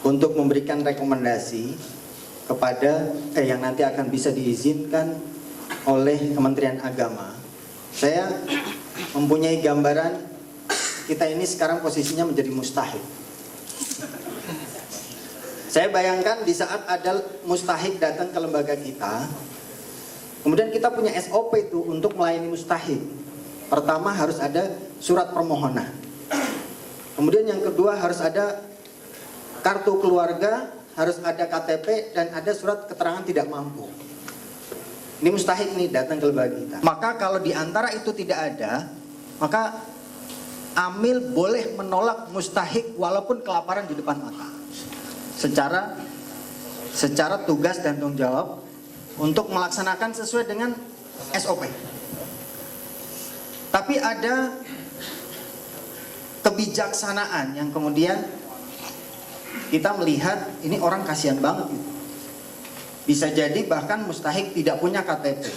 untuk memberikan rekomendasi kepada yang nanti akan bisa diizinkan oleh Kementerian Agama. Saya mempunyai gambaran kita ini sekarang posisinya menjadi mustahik. Saya bayangkan di saat ada mustahik datang ke lembaga kita, kemudian kita punya SOP itu untuk melayani mustahik. Pertama harus ada surat permohonan. Kemudian yang kedua harus ada kartu keluarga, harus ada KTP dan ada surat keterangan tidak mampu. Ini mustahik nih datang ke lembaga kita. Maka kalau di antara itu tidak ada, maka amil boleh menolak mustahik walaupun kelaparan di depan mata. Secara tugas dan tanggung jawab untuk melaksanakan sesuai dengan SOP. Tapi ada kebijaksanaan yang kemudian kita melihat ini orang kasihan banget gitu. Bisa jadi bahkan mustahik tidak punya KTP.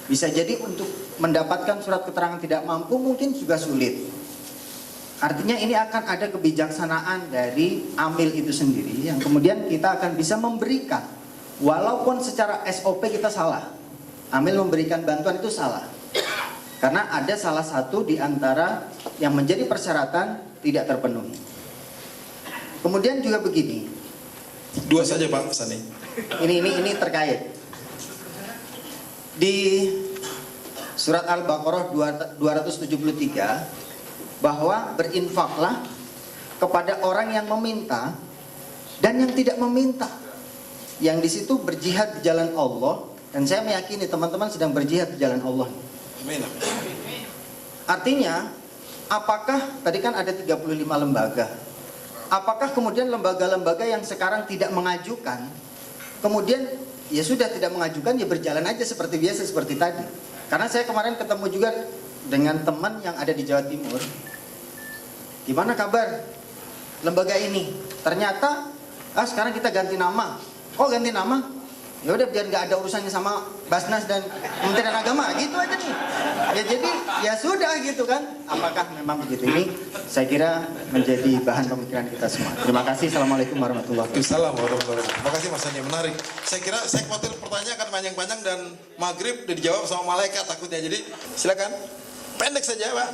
Bisa jadi untuk mendapatkan surat keterangan tidak mampu mungkin juga sulit. Artinya ini akan ada kebijaksanaan dari amil itu sendiri yang kemudian kita akan bisa memberikan. Walaupun secara SOP kita salah. Amil memberikan bantuan itu salah. Karena ada salah satu di antara yang menjadi persyaratan tidak terpenuhi. Kemudian juga begini. 2 saja Pak Sani. Ini terkait. Di surat Al-Baqarah 273 bahwa berinfaklah kepada orang yang meminta dan yang tidak meminta. Yang di situ berjihad di jalan Allah dan saya meyakini teman-teman sedang berjihad di jalan Allah. Amin. Artinya, apakah tadi kan ada 35 lembaga. Apakah kemudian lembaga-lembaga yang sekarang tidak mengajukan, kemudian ya sudah tidak mengajukan, ya berjalan aja seperti biasa seperti tadi. Karena saya kemarin ketemu juga dengan teman yang ada di Jawa Timur. Gimana kabar lembaga ini? Ternyata sekarang kita ganti nama. Oh ganti nama? Ya udah biar nggak ada urusannya sama Basnas dan Kementerian Agama, gitu aja nih. Ya jadi ya sudah gitu kan. Apakah memang begitu? Ini saya kira menjadi bahan pemikiran kita semua. Terima kasih. Assalamualaikum warahmatullahi wabarakatuh. Assalamualaikum warahmatullahi wabarakatuh. Terima kasih Mas Andi, menarik. Saya kira saya khawatir pertanyaan akan panjang-panjang dan maghrib udah dijawab sama malaikat takutnya. Jadi silakan pendek saja Pak.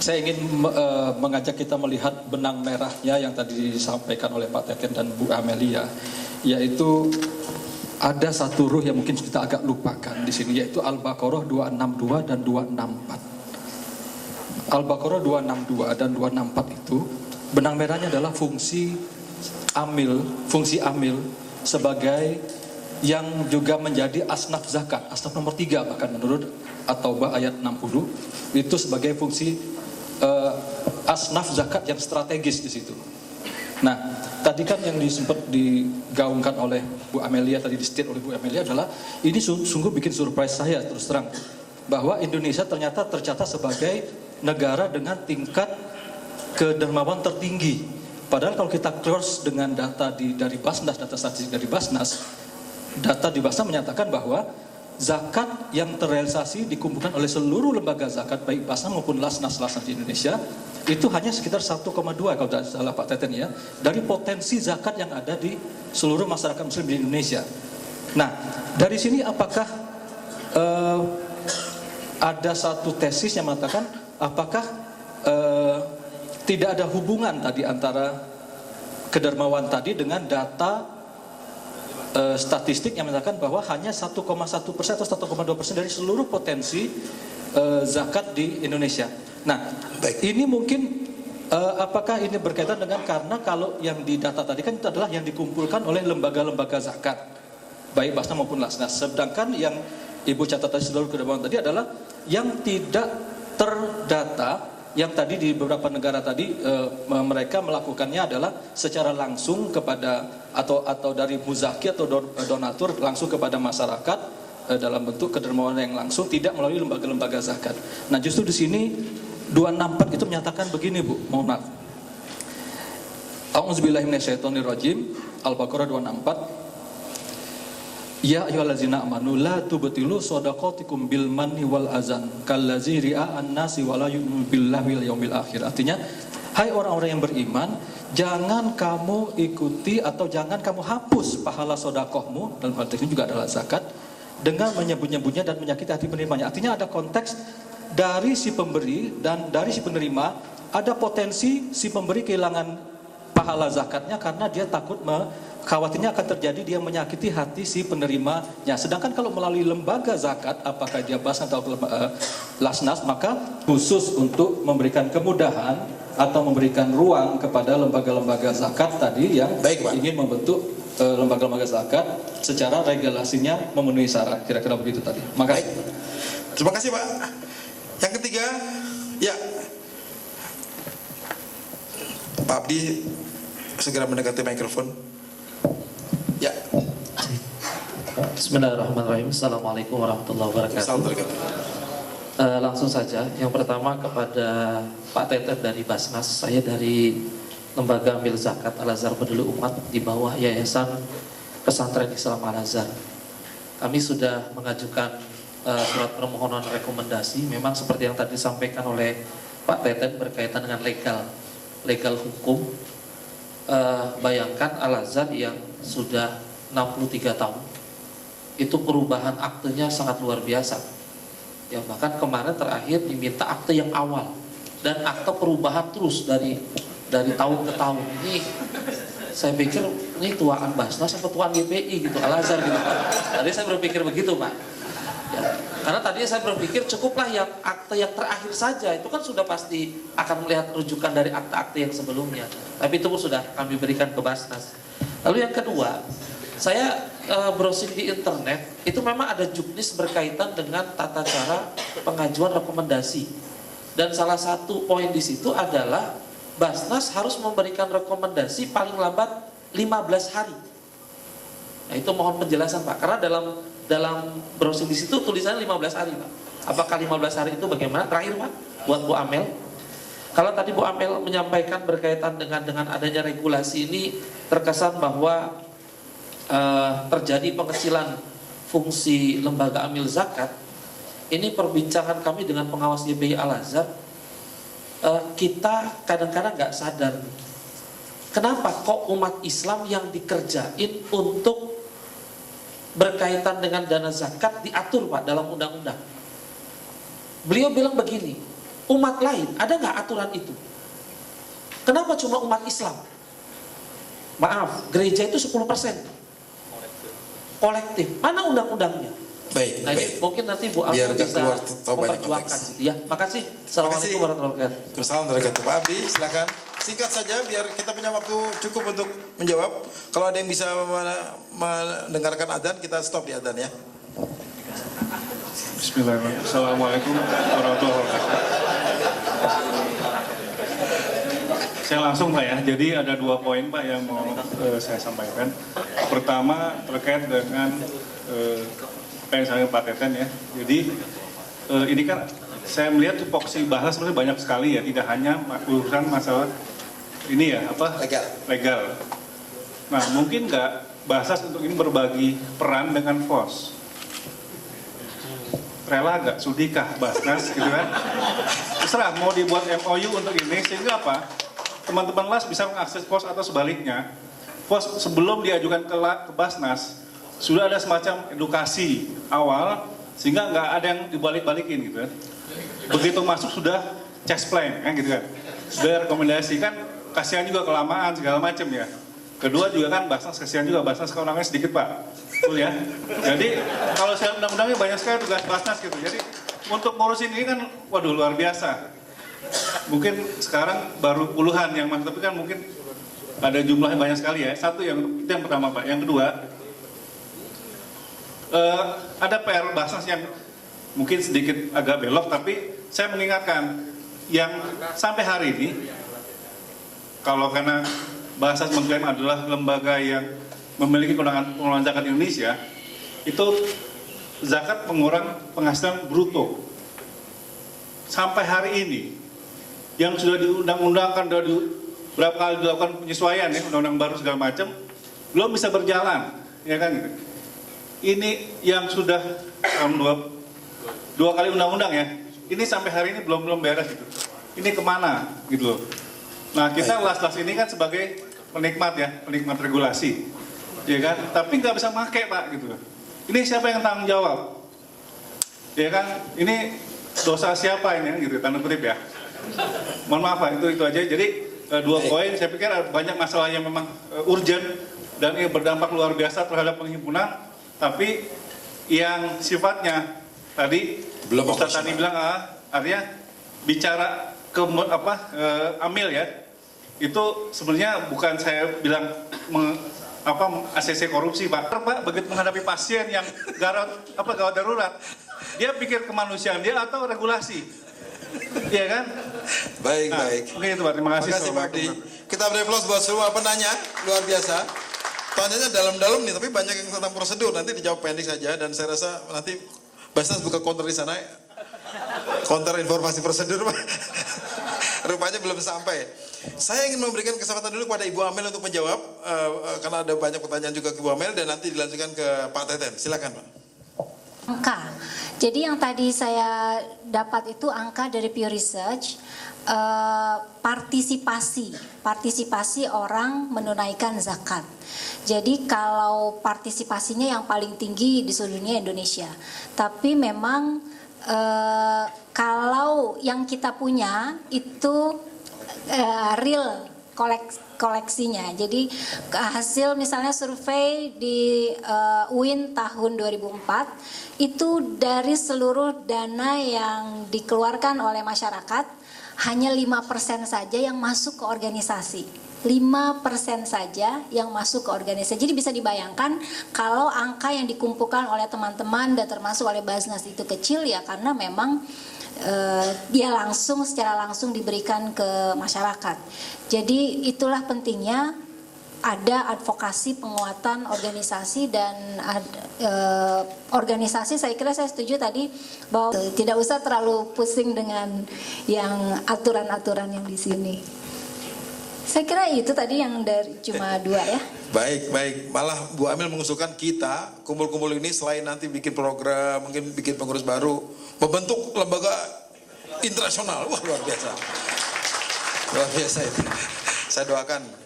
Saya ingin mengajak kita melihat benang merahnya yang tadi disampaikan oleh Pak Teten dan Bu Amelia, yaitu ada satu ruh yang mungkin kita agak lupakan di sini, yaitu Al-Baqarah 262 dan 264. Al-Baqarah 262 dan 264 itu benang merahnya adalah fungsi amil sebagai yang juga menjadi asnaf zakat, asnaf nomor 3 bahkan menurut At-Taubah ayat 60 itu sebagai fungsi asnaf zakat yang strategis di situ. Nah, tadi kan yang sempat digaungkan oleh Bu Amelia, tadi di-state oleh Bu Amelia adalah ini sungguh bikin surprise saya terus terang, bahwa Indonesia ternyata tercatat sebagai negara dengan tingkat kedermawan tertinggi. Padahal kalau kita cross dengan data dari Basnas, data statistik dari Basnas, data di Basnas menyatakan bahwa zakat yang terrealisasi dikumpulkan oleh seluruh lembaga zakat baik Basnas maupun Lasnas di Indonesia itu hanya sekitar 1,2 kalau tidak salah Pak Teten ya, dari potensi zakat yang ada di seluruh masyarakat muslim di Indonesia. Nah, dari sini apakah ada satu tesis yang mengatakan apakah tidak ada hubungan tadi antara kedermawan tadi dengan data statistik yang mengatakan bahwa hanya 1,1% atau 1,2% dari seluruh potensi zakat di Indonesia. Nah, ini mungkin apakah ini berkaitan dengan, karena kalau yang di data tadi kan itu adalah yang dikumpulkan oleh lembaga-lembaga zakat baik Basnas maupun Lasnas, sedangkan yang Ibu catat seluruh kedermawan tadi adalah yang tidak terdata, yang tadi di beberapa negara tadi mereka melakukannya adalah secara langsung kepada atau dari muzaki atau donatur langsung kepada masyarakat dalam bentuk kedermawanan yang langsung, tidak melalui lembaga-lembaga zakat. Nah, justru di sini 264 itu menyatakan begini Bu, mohon maaf. A'udzubillahi minasyaitonirrajim, Al-Baqarah 264. Ya ayyuhallazina amanu la tubtilu shadaqatikum bil manni wal azan kallazi ria'an nasi wa la yu'minu billahi wal yaumil akhir. Artinya, hai orang-orang yang beriman, jangan kamu ikuti atau jangan kamu hapus pahala sedekahmu, dalam hal ini juga adalah zakat, dengan menyebut-nyebutnya dan menyakiti hati penerimanya. Artinya ada konteks dari si pemberi dan dari si penerima, ada potensi si pemberi kehilangan pahala zakatnya karena dia takut khawatirnya akan terjadi dia menyakiti hati si penerimanya. Sedangkan kalau melalui lembaga zakat, apakah dia Basnas atau Lasnas, maka khusus untuk memberikan kemudahan atau memberikan ruang kepada lembaga-lembaga zakat tadi yang ingin membentuk lembaga-lembaga zakat secara regulasinya memenuhi syarat. Kira-kira begitu tadi. Makasih. Terima kasih Pak. Yang ketiga, ya Pak Abdi segera mendekati mikrofon. Ya. Bismillahirrahmanirrahim. Assalamualaikum warahmatullahi wabarakatuh. Langsung saja. Yang pertama kepada Pak Teten dari Basnas. Saya dari Lembaga Amil Zakat Al-Azhar Peduli Umat di bawah Yayasan Pesantren Islam Al-Azhar. Kami sudah mengajukan surat permohonan rekomendasi. Memang seperti yang tadi disampaikan oleh Pak Teten berkaitan dengan legal hukum. Bayangkan Al-Azhar yang sudah 63 tahun itu perubahan aktenya sangat luar biasa ya, bahkan kemarin terakhir diminta akte yang awal dan akte perubahan terus dari tahun ke tahun. Ini saya pikir ini tuaan Basnas atau tuaan GPI gitu, Al-Azhar gitu. Tadi saya berpikir begitu Pak ya, karena tadi saya berpikir cukuplah yang akte yang terakhir saja, itu kan sudah pasti akan melihat rujukan dari akte-akte yang sebelumnya, tapi itu pun sudah kami berikan ke Basnas. Lalu yang kedua, saya browsing di internet, itu memang ada juknis berkaitan dengan tata cara pengajuan rekomendasi. Dan salah satu poin di situ adalah Basnas harus memberikan rekomendasi paling lambat 15 hari. Nah, itu mohon penjelasan Pak, karena dalam browsing di situ tulisannya 15 hari Pak. Apakah 15 hari itu bagaimana? Terakhir Pak, buat Bu Amel. Kalau tadi Bu Amel menyampaikan berkaitan dengan adanya regulasi ini, terkesan bahwa terjadi pengecilan fungsi lembaga amil zakat. Ini perbincangan kami dengan pengawas YBI Al-Azhar. Kita kadang-kadang nggak sadar, kenapa kok umat Islam yang dikerjain untuk berkaitan dengan dana zakat diatur Pak dalam undang-undang. Beliau bilang begini, umat lain ada nggak aturan itu? Kenapa cuma umat Islam? Maaf, gereja itu 10% kolektif. Mana undang-undangnya? Baik, Nah, baik. mungkin nanti Bu Amel Biar nggak bisa keluar tahu banyak memperjuangkan konteks. itu ya. Makasih. Assalamualaikum warahmatullahi wabarakatuh. Assalamualaikum warahmatullahi wabarakatuh. Pak Abdi, silakan. Singkat saja biar kita punya waktu cukup untuk menjawab. Kalau ada yang bisa mendengarkan adzan, kita stop di adzan ya. Bismillahirrahmanirrahim. Assalamualaikum warahmatullahi wabarakatuh. Saya langsung Pak ya. Jadi ada 2 poin Pak yang mau saya sampaikan. Pertama terkait dengan apa yang saya Pak Teten ya. Jadi ini kan saya melihat tupoksi bahasa sebenarnya banyak sekali ya. Tidak hanya urusan masalah ini ya apa legal. Nah mungkin nggak bahasa untuk ini berbagi peran dengan FOS. Rela nggak, sudikah Basnas gitu kan? Terserah mau dibuat MOU untuk ini sehingga apa? Teman-teman LAS bisa mengakses FOS atau sebaliknya. FOS sebelum diajukan ke Basnas sudah ada semacam edukasi awal sehingga nggak ada yang dibalik-balikin gitu kan. Begitu masuk sudah chest plan kan gitu kan. Sudah rekomendasi kan, kasihan juga kelamaan segala macam ya. Kedua juga kan Basnas kasihan juga, Basnas kewenangannya sedikit Pak. Betul ya. Jadi kalau saya undang-undangnya banyak sekali tugas Basnas gitu. Jadi untuk ngurusin ini kan waduh luar biasa. Mungkin sekarang baru puluhan yang masuk, tapi kan mungkin ada jumlahnya banyak sekali ya. Satu itu yang pertama Pak. Yang kedua, ada PR Basnas yang mungkin sedikit agak belok, tapi saya mengingatkan yang sampai hari ini, kalau karena Basnas mengklaim adalah lembaga yang memiliki pengelolaan zakat Indonesia, itu zakat mengurang penghasilan bruto. Sampai hari ini, yang sudah diundang-undangkan, sudah berapa kali dilakukan penyesuaian ya, undang-undang baru segala macam, belum bisa berjalan, ya kan gitu. Ini yang sudah dua kali undang-undang ya, ini sampai hari ini belum beres gitu. Ini kemana gitu loh. Nah kita las-las ini kan sebagai penikmat ya, penikmat regulasi, ya kan. Tapi nggak bisa pakai Pak gitu loh. Ini siapa yang tanggung jawab? Ya kan, ini dosa siapa ini gitu, tanda kutip ya. Mohon maaf Pak, itu aja. Jadi 2 poin, saya pikir ada banyak masalah yang memang urgent dan ini berdampak luar biasa terhadap penghimpunan. Tapi yang sifatnya tadi Ustaz tadi bilang artinya bicara ke amil ya, itu sebenarnya bukan saya bilang ACC korupsi Pak. Begitu menghadapi pasien yang gawat darurat, dia pikir kemanusiaan dia atau regulasi, iya kan? Baik. Oke itu Pak, terima kasih. Pak Abdi. Kita beri aplaus buat semua penanya, luar biasa. Tanyanya dalam-dalam nih, tapi banyak yang tentang prosedur. Nanti dijawab pendek saja, dan saya rasa nanti Basnas buka counter di sana, counter informasi prosedur. Rupanya belum sampai. Saya ingin memberikan kesempatan dulu kepada Ibu Amel untuk menjawab, karena ada banyak pertanyaan juga ke Ibu Amel, dan nanti dilanjutkan ke Pak Teten. Silakan Pak. Angka. Jadi yang tadi saya dapat itu angka dari Pew Research, partisipasi orang menunaikan zakat. Jadi kalau partisipasinya yang paling tinggi di seluruh dunia Indonesia. Tapi memang kalau yang kita punya itu real koleksinya. Jadi hasil misalnya survei di UIN tahun 2004 itu dari seluruh dana yang dikeluarkan oleh masyarakat hanya 5% saja yang masuk ke organisasi. 5% saja yang masuk ke organisasi. Jadi bisa dibayangkan kalau angka yang dikumpulkan oleh teman-teman dan termasuk oleh Basnas itu kecil ya, karena memang dia secara langsung diberikan ke masyarakat. Jadi itulah pentingnya ada advokasi penguatan organisasi dan organisasi. Saya kira saya setuju tadi bahwa tidak usah terlalu pusing dengan yang aturan-aturan yang di sini. Saya kira itu tadi yang dari cuma 2 ya. Baik. Malah Bu Amel mengusulkan kita kumpul-kumpul ini selain nanti bikin program, mungkin bikin pengurus baru, membentuk lembaga internasional. Wah, luar biasa. Luar biasa itu. Saya doakan.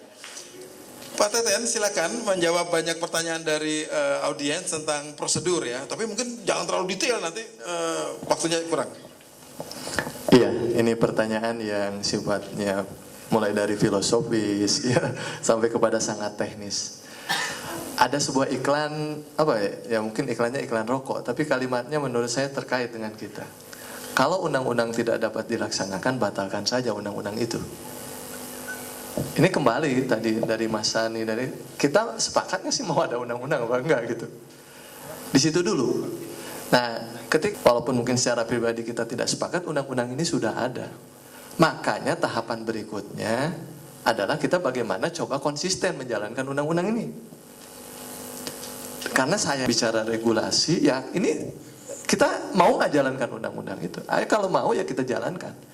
Pak Teten silakan menjawab banyak pertanyaan dari audiens tentang prosedur ya. Tapi mungkin jangan terlalu detail, nanti waktunya kurang. Iya, ini pertanyaan yang sifatnya mulai dari filosofis ya sampai kepada sangat teknis. Ada sebuah iklan ya mungkin iklannya iklan rokok, tapi kalimatnya menurut saya terkait dengan kita. Kalau undang-undang tidak dapat dilaksanakan, batalkan saja undang-undang itu. Ini kembali tadi dari Mas Sani, dari kita sepakatnya sih mau ada undang-undang apa enggak gitu. Di situ dulu. Nah, walaupun mungkin secara pribadi kita tidak sepakat, undang-undang ini sudah ada. Makanya tahapan berikutnya adalah kita bagaimana coba konsisten menjalankan undang-undang ini. Karena saya bicara regulasi, ya ini kita mau nggak jalankan undang-undang itu. Kalau mau ya kita jalankan.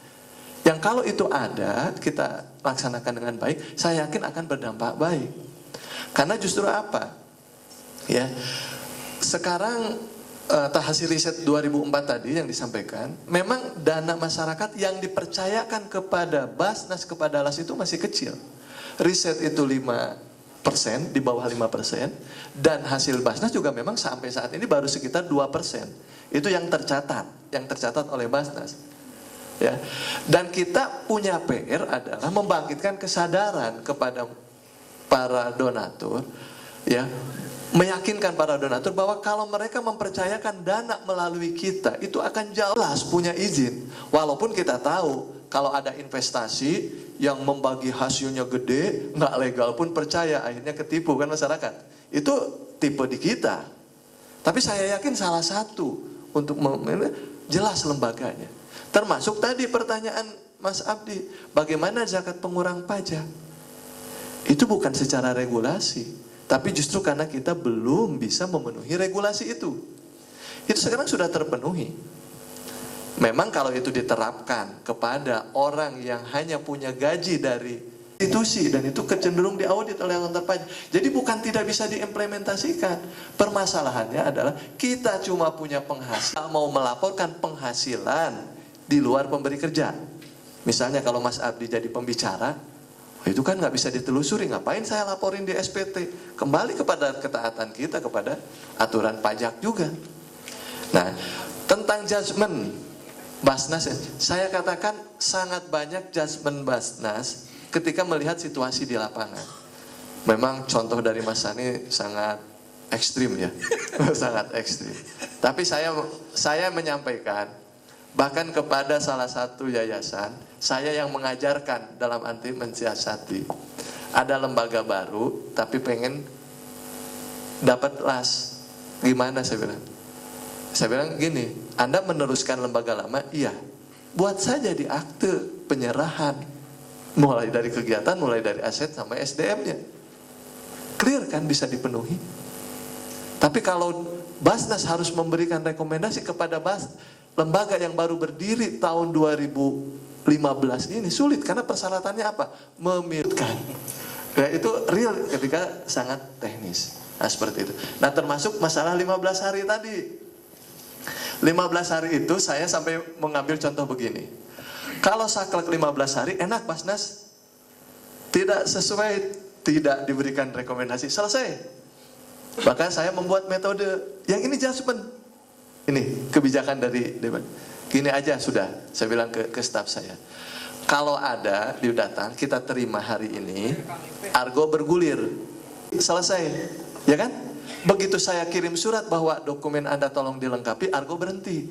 Yang kalau itu ada, kita laksanakan dengan baik, saya yakin akan berdampak baik. Karena justru apa? Ya, sekarang hasil riset 2004 tadi yang disampaikan, memang dana masyarakat yang dipercayakan kepada Basnas, kepada LAS itu masih kecil. Riset itu 5%, di bawah 5%, dan hasil Basnas juga memang sampai saat ini baru sekitar 2%. Itu yang tercatat oleh Basnas. Ya. Dan kita punya PR adalah membangkitkan kesadaran kepada para donatur, ya, meyakinkan para donatur bahwa kalau mereka mempercayakan dana melalui kita, itu akan jelas punya izin. Walaupun kita tahu kalau ada investasi yang membagi hasilnya gede, nggak legal pun percaya, akhirnya ketipu kan masyarakat. Itu tipe di kita. Tapi saya yakin salah satu untuk jelas lembaganya. Termasuk tadi pertanyaan Mas Abdi, bagaimana zakat pengurang pajak? Itu bukan secara regulasi, tapi justru karena kita belum bisa memenuhi regulasi itu. Itu sekarang sudah terpenuhi. Memang kalau itu diterapkan kepada orang yang hanya punya gaji dari institusi, dan itu kecenderung diaudit oleh kantor pajak. Jadi bukan tidak bisa diimplementasikan. Permasalahannya adalah kita cuma punya penghasilan, mau melaporkan penghasilan di luar pemberi kerja. Misalnya kalau Mas Abdi jadi pembicara, itu kan nggak bisa ditelusuri, ngapain saya laporin di SPT? Kembali kepada ketaatan kita kepada aturan pajak juga. Nah, tentang judgement Basnas, saya katakan sangat banyak judgement Basnas ketika melihat situasi di lapangan. Memang contoh dari Mas Sani sangat ekstrim ya, sangat ekstrim. Tapi saya menyampaikan bahkan kepada salah satu yayasan, saya yang mengajarkan dalam anti mensiasati. Ada lembaga baru, tapi pengen dapat LAS. Gimana saya bilang? Saya bilang gini, Anda meneruskan lembaga lama? Iya. Buat saja di akte penyerahan. Mulai dari kegiatan, mulai dari aset sampai SDM-nya. Clear kan, bisa dipenuhi. Tapi kalau Basnas harus memberikan rekomendasi kepada lembaga yang baru berdiri tahun 2015 ini, sulit karena persyaratannya apa? Memilihkan. Ya, itu real ketika sangat teknis. Nah, seperti itu. Nah, termasuk masalah 15 hari tadi. 15 hari itu saya sampai mengambil contoh begini. Kalau saklek 15 hari enak Basnas. Tidak sesuai, tidak diberikan rekomendasi, selesai. Bahkan saya membuat metode yang ini judgement. Ini kebijakan dari Dewan. Gini aja sudah, saya bilang ke staf saya. Kalau ada di datang, kita terima hari ini, Argo bergulir. Selesai, ya kan? Begitu saya kirim surat bahwa dokumen Anda tolong dilengkapi, Argo berhenti.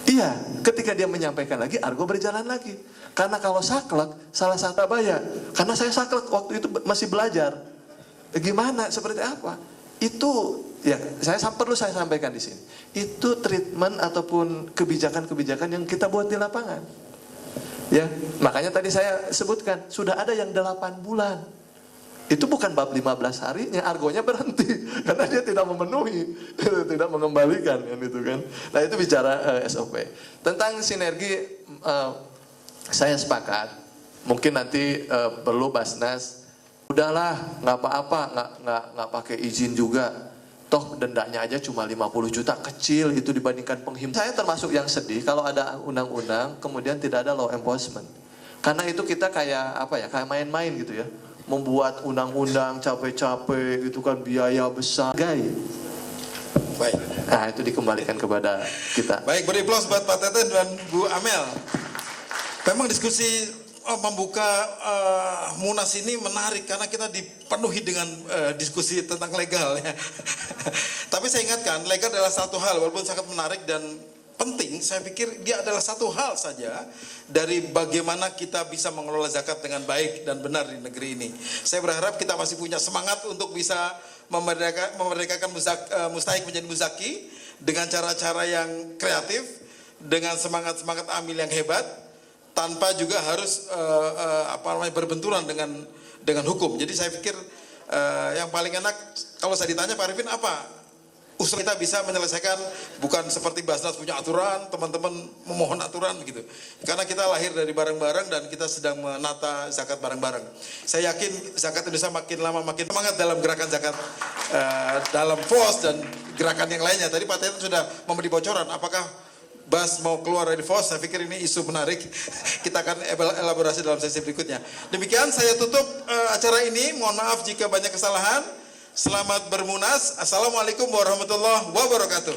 Iya, ketika dia menyampaikan lagi, Argo berjalan lagi. Karena kalau saklek, salah satu bayar. Karena saya saklek waktu itu masih belajar. Gimana, seperti apa? Itu ya, perlu saya sampaikan di sini. Itu treatment ataupun kebijakan-kebijakan yang kita buat di lapangan. Ya, makanya tadi saya sebutkan sudah ada yang 8 bulan. itu bukan bab 15 harinya, argonya berhenti karena dia tidak memenuhi, tidak mengembalikan kan itu kan. Nah itu bicara SOP. Tentang sinergi saya sepakat. Mungkin nanti perlu Basnas, udahlah nggak apa-apa, nggak pakai izin juga. Toh dendanya aja cuma 50 juta, kecil itu dibandingkan penghimpunan. Saya termasuk yang sedih kalau ada undang-undang kemudian tidak ada law enforcement. Karena itu kita kayak apa ya, kayak main-main gitu ya. Membuat undang-undang capek-capek gitu kan, biaya besar. Baik. Nah itu dikembalikan kepada kita. Baik, beri aplaus buat Pak Teten dan Bu Amel. Memang diskusi membuka Munas ini menarik karena kita dipenuhi dengan diskusi tentang legal ya. Tapi saya ingatkan, legal adalah satu hal walaupun sangat menarik dan penting, saya pikir dia adalah satu hal saja dari bagaimana kita bisa mengelola zakat dengan baik dan benar di negeri ini. Saya berharap kita masih punya semangat untuk bisa memerdekakan mustahik menjadi muzaki dengan cara-cara yang kreatif, dengan semangat-semangat amil yang hebat, tanpa juga harus berbenturan dengan hukum. Jadi saya pikir yang paling enak kalau saya ditanya Pak Arifin apa? Usul kita bisa menyelesaikan bukan seperti Basnas punya aturan, teman-teman memohon aturan begitu. Karena kita lahir dari bareng-bareng dan kita sedang menata zakat bareng-bareng. Saya yakin zakat Indonesia makin lama makin semangat dalam gerakan zakat dalam FOS dan gerakan yang lainnya. Tadi Pak Teten sudah memberi bocoran apakah Bas mau keluar dari FOS. Saya pikir ini isu menarik. Kita akan elaborasi dalam sesi berikutnya. Demikian saya tutup acara ini. Mohon maaf jika banyak kesalahan. Selamat bermunas. Assalamualaikum warahmatullahi wabarakatuh.